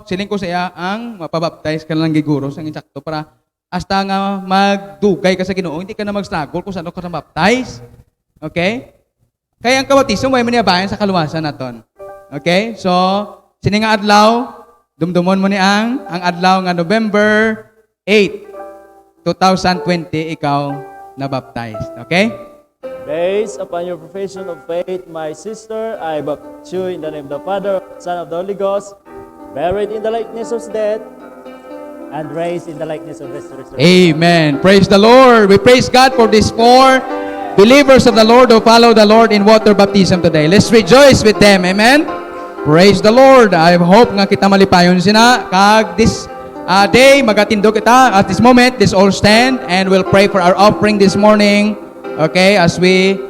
siling ko siya ang mapabaptize ka lang giguro sa insakto para hasta nga magdugay ka sa Ginoo, hindi ka na mag-struggle kung saan ka nabaptize. Okay? Kaya ang kabatismo, may maniabayan sa kaluwasan naton. Okay? So, sining nga adlaw, dumdumon mo ni ang adlaw nga November 8, 2020, ikaw nabaptized. Okay? Based upon your profession of faith, my sister, I baptize you in the name of the Father, Son of the Holy Ghost, buried in the likeness of death, and raised in the likeness of resurrection. Amen. Praise the Lord. We praise God for these 4 believers of the Lord who follow the Lord in water baptism today. Let's rejoice with them. Amen. Praise the Lord. I hope nga kita malipayon sina. Kag this day, magatindo kita. At this moment, let's all stand and we'll pray for our offering this morning. Okay, as we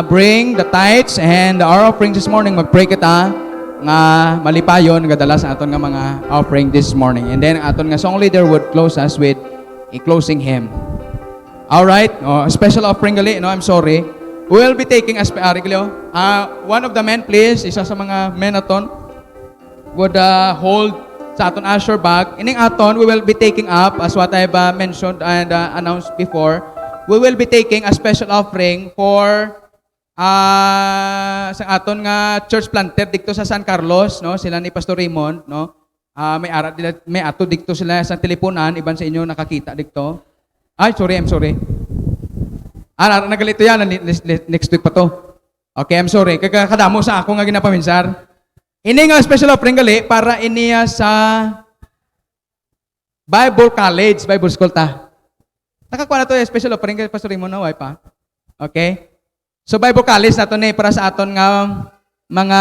bring the tithes and our offering this morning, magpray kita nga malipayon nga dala sa aton nga mga offering this morning. And then aton nga song leader would close us with a closing hymn. All right, special offering gali, no, I'm sorry. We will be taking one of the men please, isa sa mga men aton would hold sa aton usher bag. Ining aton we will be taking up as what I've mentioned and announced before. We will be taking a special offering for sa aton nga church planter dikto sa San Carlos, no, sila ni Pastor Raymond, no. May ato dikto sila sa teleponan, iban sa inyo nakakita dikto. Ay, sorry, I'm sorry. Nagalito yan, next week pa to. Okay, I'm sorry. Kadamo sa ako nga ginapaminsar. Ini nga special offering gali para iniya sa Bible College, Bible School ta. Nakakuha na to special offering kay Pastor Raymond na pa. Okay? So Bible College nato ni para sa aton nga mga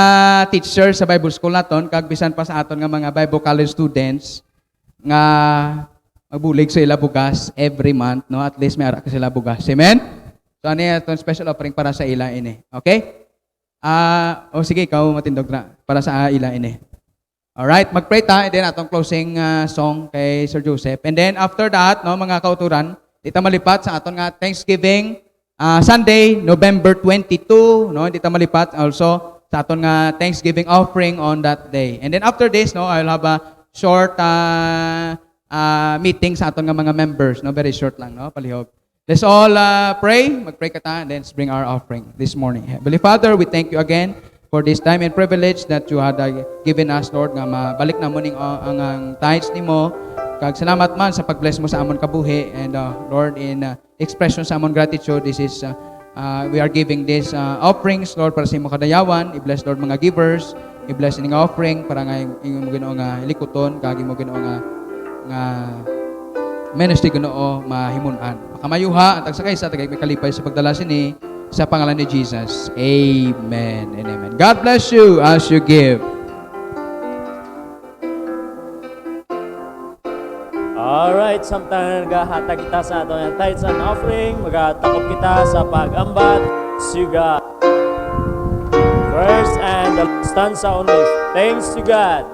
teachers sa Bible School naton kag bisan pa sa aton nga mga Bible College students nga magbulig sa ila bugas every month, no? At least may ara ka sila bugas. Amen? So ano itong special offering para sa ila ini. Okay? Sige, ikaw matindog na para sa ila ini. Alright, mag-pray ta and then atong closing song kay Sir Joseph. And then after that, no, mga kauturan, dito malipat sa aton nga Thanksgiving Sunday, November 22, no? Dito malipat also sa aton nga Thanksgiving offering on that day. And then after this, no, I'll have a short meeting sa aton nga mga members, no, very short lang, no, palihog. Let's all pray, mag-pray ka ta, and then let's bring our offering this morning. Heavenly Father, we thank you again for this time and privilege that you had given us, Lord, nga mabalik na mo ning ang tithes nimo. Kag salamat man sa pag-bless mo sa amon kabuhi, and Lord, in expression sa amon gratitude, this is we are giving this offerings, Lord, para sa imo kadayawan. I-bless, Lord, mga givers, i-bless ning offering para nga imo Ginoo nga likuton, kag imo Ginoo nga ministry Ginoo mahimun-an. Makamayuha at tagsakay sa tagay kalipay sa pagdala sini sa pangalan ni Jesus. Amen and amen. God bless you as you give. Alright, samtang naghahatag kita sa ato ng tithes and offering, magatakop kita sa pag-ambat, suga. First and the stanza only. Thanks to God.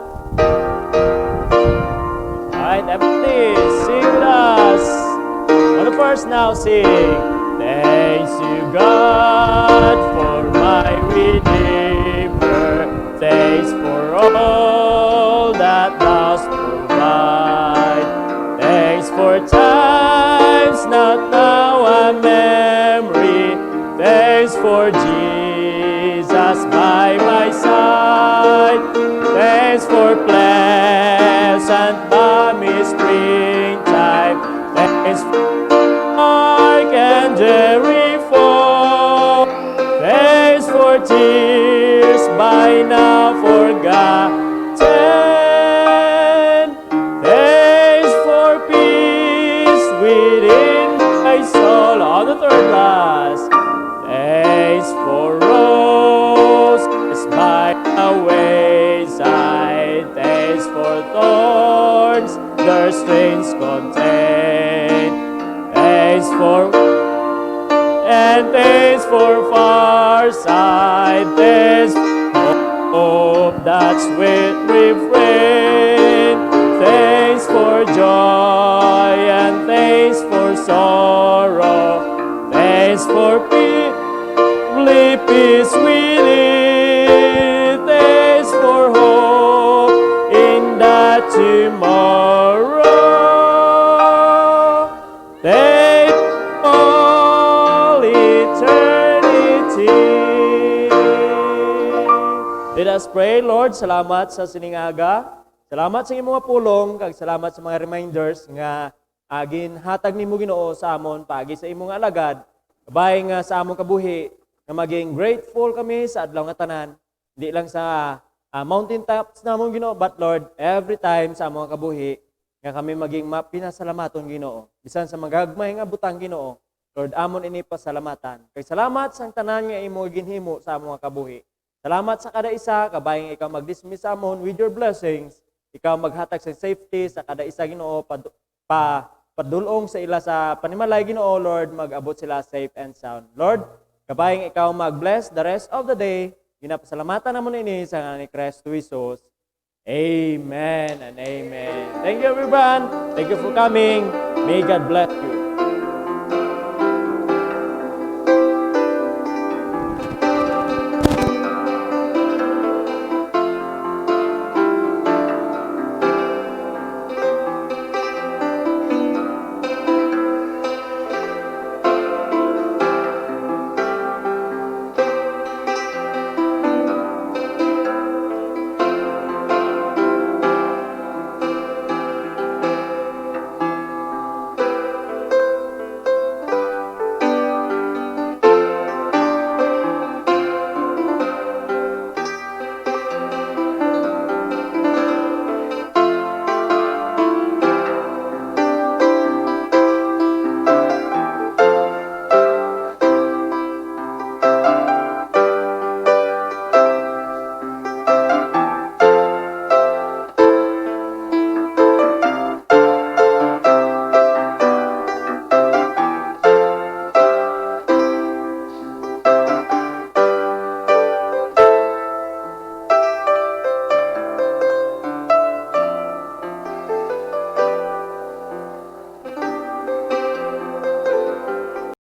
Alright, everybody, sing with us. On the first now, sing. Thanks to God for my Redeemer. Thanks for all that thou's provide. Thanks for times not now a memory. Thanks for Jesus by my side. Thanks for pleasant balmy springtime. Thanks for Mark and Jericho. Thanks for tears by now forgotten. Thanks for peace within my soul. On the third last. Thanks for roses by the wayside. our strengths contain. Thanks for far sight, thanks for hope that sweet refrain. Thanks for joy and thanks for sorrow. Thanks for peace within. Thanks for hope in the tomorrow. Thanks all eternity. Let us pray. Lord, salamat sa siningaga. Salamat sa imong mga pulong, kag salamat sa mga reminders nga ginhatag nimo Ginoo sa amon paagi sa imong alagad. Kabay nga sa among kabuhi nga maging grateful kami sa adlaw nga tanan. Di lang sa mountain tops namon Ginoo, but Lord, every time sa among kabuhi nga kami maging pinasalamaton Ginoo. Bisan sa magagmay nga butang Ginoo, Lord, amon ini pasalamatan. Kay salamat sa tanan nga imo ginhimo sa among kabuhi. Salamat sa kada isa, kabayang ikaw mag-dismiss amon with your blessings. Ikaw maghatag sa safety sa kada isa Ginoo, padulong sa ila sa panimalay Ginoo, Lord, mag-abot sila safe and sound. Lord, kabayang ikaw mag-bless the rest of the day. Ginapasalamatan namon ini sa ngalan ni Kristo Jesus. Amen and amen. Thank you everyone. Thank you for coming. May God bless you.